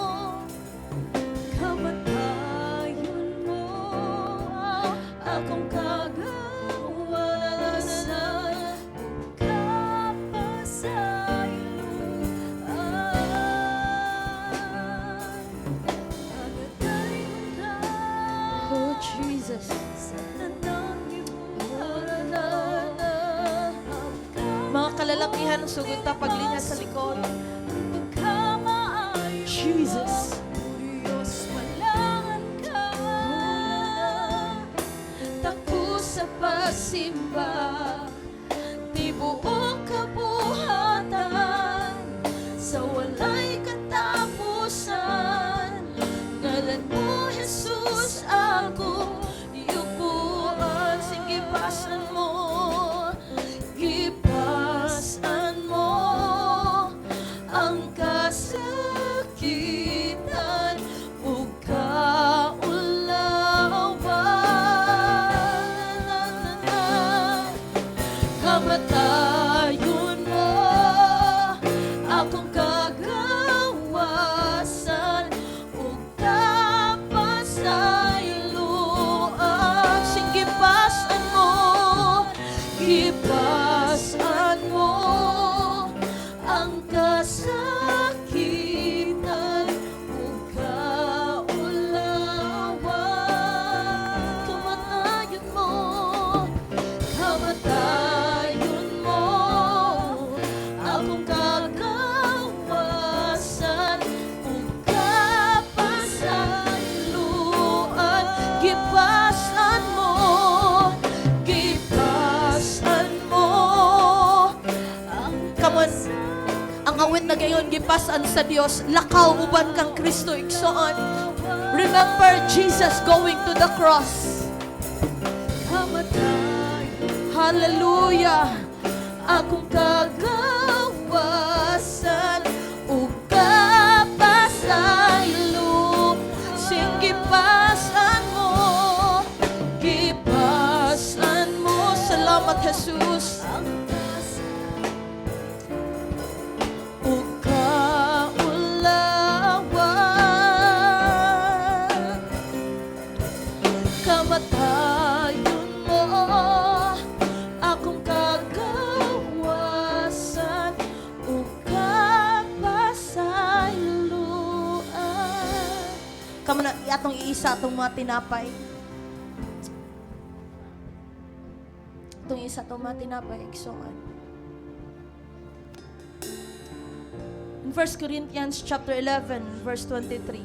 Akong kagawasan, oh Jesus. Mga kalalakihan, sugod ta paglinya sa likod. Jesus. Sa pasimba, di buong kabuhatan, sa walay katapusan, ngalan mo, Jesus, ako iupuan. Sige, pasan mo, ipasan mo ang kasakitan ug kamatayon mo, akong kagawasan ug kapasayloan. Sige, pasan mo, ipasan mo ang kasakitan ug kaulawan. Kamatayon mo, kamatayon mo, akong kagawasan ug kapasayloan. Gipasan mo, gipasan mo come on, ang awit na gayon gipasan sa Dios, lakaw uban kang Kristo igsoon. Remember Jesus going to the cross. Hallelujah. Akong kagawasan ug kapasaylo, sing gipasan mo, gipasan mo Jesus. Ug kaulawan, kamatayon mo akong kagawasan, ug kapasayloan. Kamo na atong iisa atong mga tinapay. Itong isa itong mga tinapay, igsoon. In 1 Corinthians chapter 11, verse 23.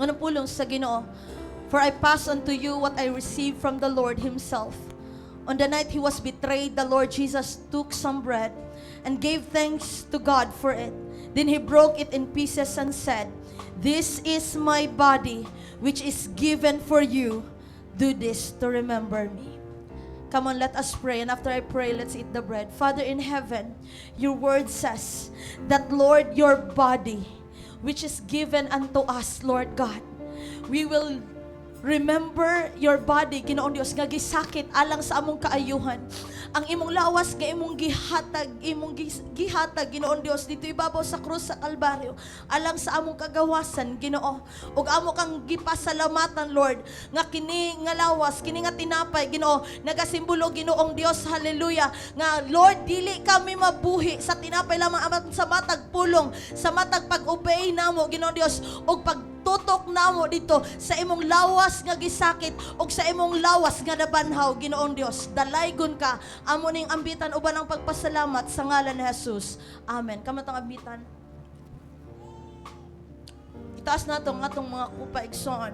Nganong pulong sa Ginoo, for I pass unto you what I received from the Lord Himself. On the night He was betrayed, the Lord Jesus took some bread and gave thanks to God for it. Then He broke it in pieces and said, "This is my body, which is given for you. Do this to remember me." Come on, let us pray. And after I pray, let's eat the bread. Father in heaven, your word says that, Lord, your body, which is given unto us, Lord God, we will remember your body, Ginoong Dios, nga gisakit alang sa among kaayuhan. Ang imong lawas nga imong gihatag, Ginoong Dios, dito ibabaw sa krus sa Kalbaryo, alang sa among kagawasan, Ginoo. Ug amo kang gipasalamatan, Lord, nga kini nga lawas, kini nga tinapay, Ginoo, nagasimbolo, Ginoong Dios, hallelujah, nga Lord, dili kami mabuhi sa tinapay lamang amat sa matag pulong, sa matag pag-obey namo, Ginoong Dios, ug pagtutok namo dito sa imong lawas nga gisakit ug sa imong lawas nga nabanhaw, Ginoong Dios. Dalaygon ka, amo ning ambitan uban ang pagpasalamat sa ngalan ni Jesus. Amen. Kamatang ambitan. Itaas natong atong mga kupa igsoon.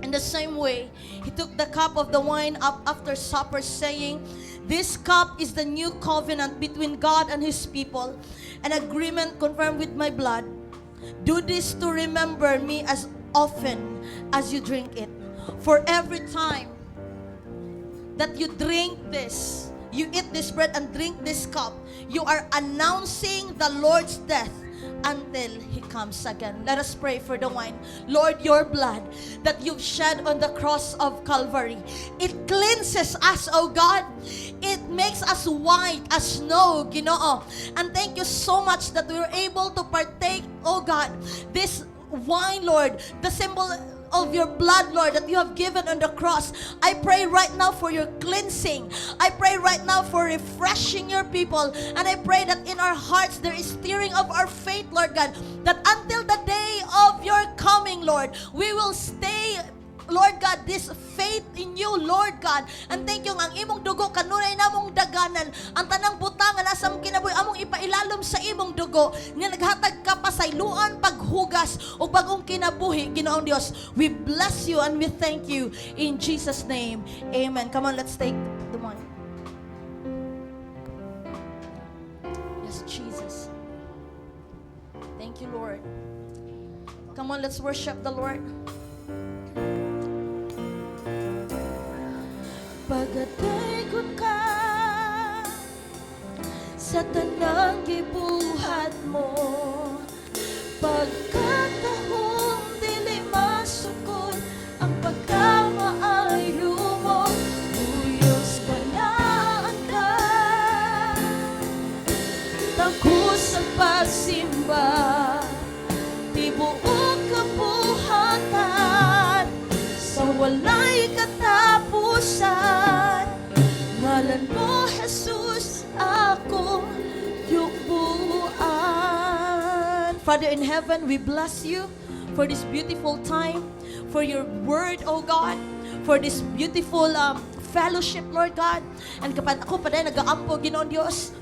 In the same way, He took the cup of the wine up after supper, saying, "This cup is the new covenant between God and His people, an agreement confirmed with my blood. Do this to remember me as often as you drink it. For every time that you drink this, you eat this bread and drink this cup, you are announcing the Lord's death until He comes again." Let us pray for the wine. Lord, your blood that you've shed on the cross of Calvary, it cleanses us, oh God. It makes us white as snow, Ginoo. And thank you so much that we were able to partake, oh God, this wine, Lord, the symbol of your blood, Lord, that you have given on the cross. I pray right now for your cleansing. I pray right now for refreshing your people. And I pray that in our hearts there is stirring of our faith, Lord God, that until the day of your coming, Lord, we will stay, Lord God, this faith in you, Lord God. And thank you, ang imong dugo, kanunay namong daganan, ang tanang butangan, asam kinabuhi, among ipailalom sa imong dugo, nga naghatag ka pasayloan, paghugas, o bagong kinabuhi, Ginoong Dios. We bless you and we thank you in Jesus' name. Amen. Come on, let's take the wine. Yes, Jesus. Thank you, Lord. Come on, let's worship the Lord. Pagadaykot ka sa tanang gibuhat mo, pagkatahong dili masukod ang pagkamaayo mo, buyos balaan ka, tangkus ang pagsimba, tibuok kabuhatan, sa walay katapusan. Ngalan mo, Jesus, ako yubuan. Father in heaven, we bless you for this beautiful time, for your word, oh God, for this beautiful fellowship, Lord God. And kapag ako pa rin nag-aampo, Ginoon Diyos,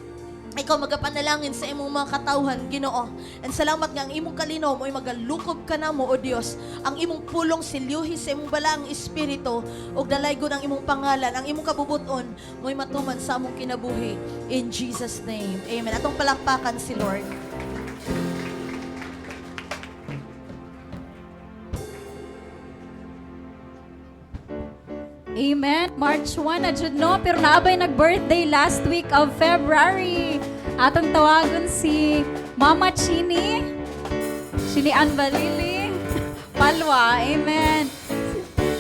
ikaw magapanalangin sa imong mga katawhan, Ginoo. And salamat nga ang imong kalinaw mo ay magalukob ka na mo, O Dios. Ang imong pulong silyuhi sa imong balang espiritu ug dalaygon ang imong pangalan, ang imong kabubuton mo'y matuman sa among kinabuhi. In Jesus' name. Amen. Atong palakpakan si Lord. Amen. March 1 na jud no, pero naabay nag-birthday last week of February. Atong tawagon si Mama Chini Ann Balili Palwa. Amen.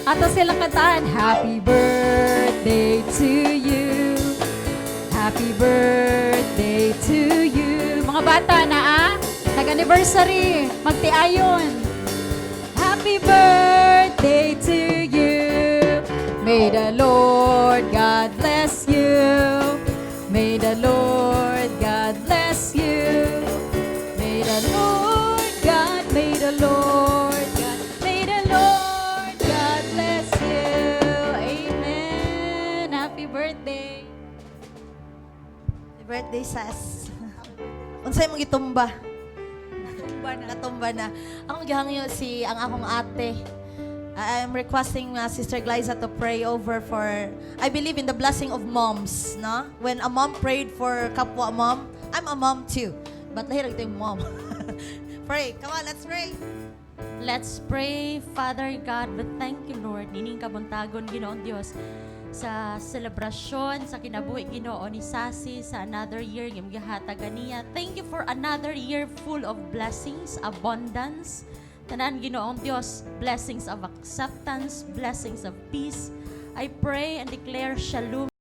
Ato silang kantaan, happy birthday birthday to you. Happy birthday to you. Mga bata na nag-anniversary, magtiayon. Happy birthday to you. May the Lord God bless you. May the Lord God bless you. May the Lord God, may the Lord God, may the Lord God bless you. Amen. Happy birthday. Happy birthday, Sas. Unsay mong gitumba? Natumba na. Akong gihangyo ang akong ate. I'm requesting Sister Glyza to pray over for, I believe in the blessing of moms, no? When a mom prayed for kapwa mom, I'm a mom too. But lahirag ito yung mom. Pray. Come on, let's pray. Let's pray. Father God, we thank you, Lord. Nining kabuntagon, Ginoong Diyos, sa selebrasyon, sa kinabuhi, Ginoo ni Sassy, sa another year, ng gihatagan niya. Thank you for another year full of blessings, abundance. Tanan, Ginoong Diyos, blessings of acceptance, blessings of peace. I pray and declare shalom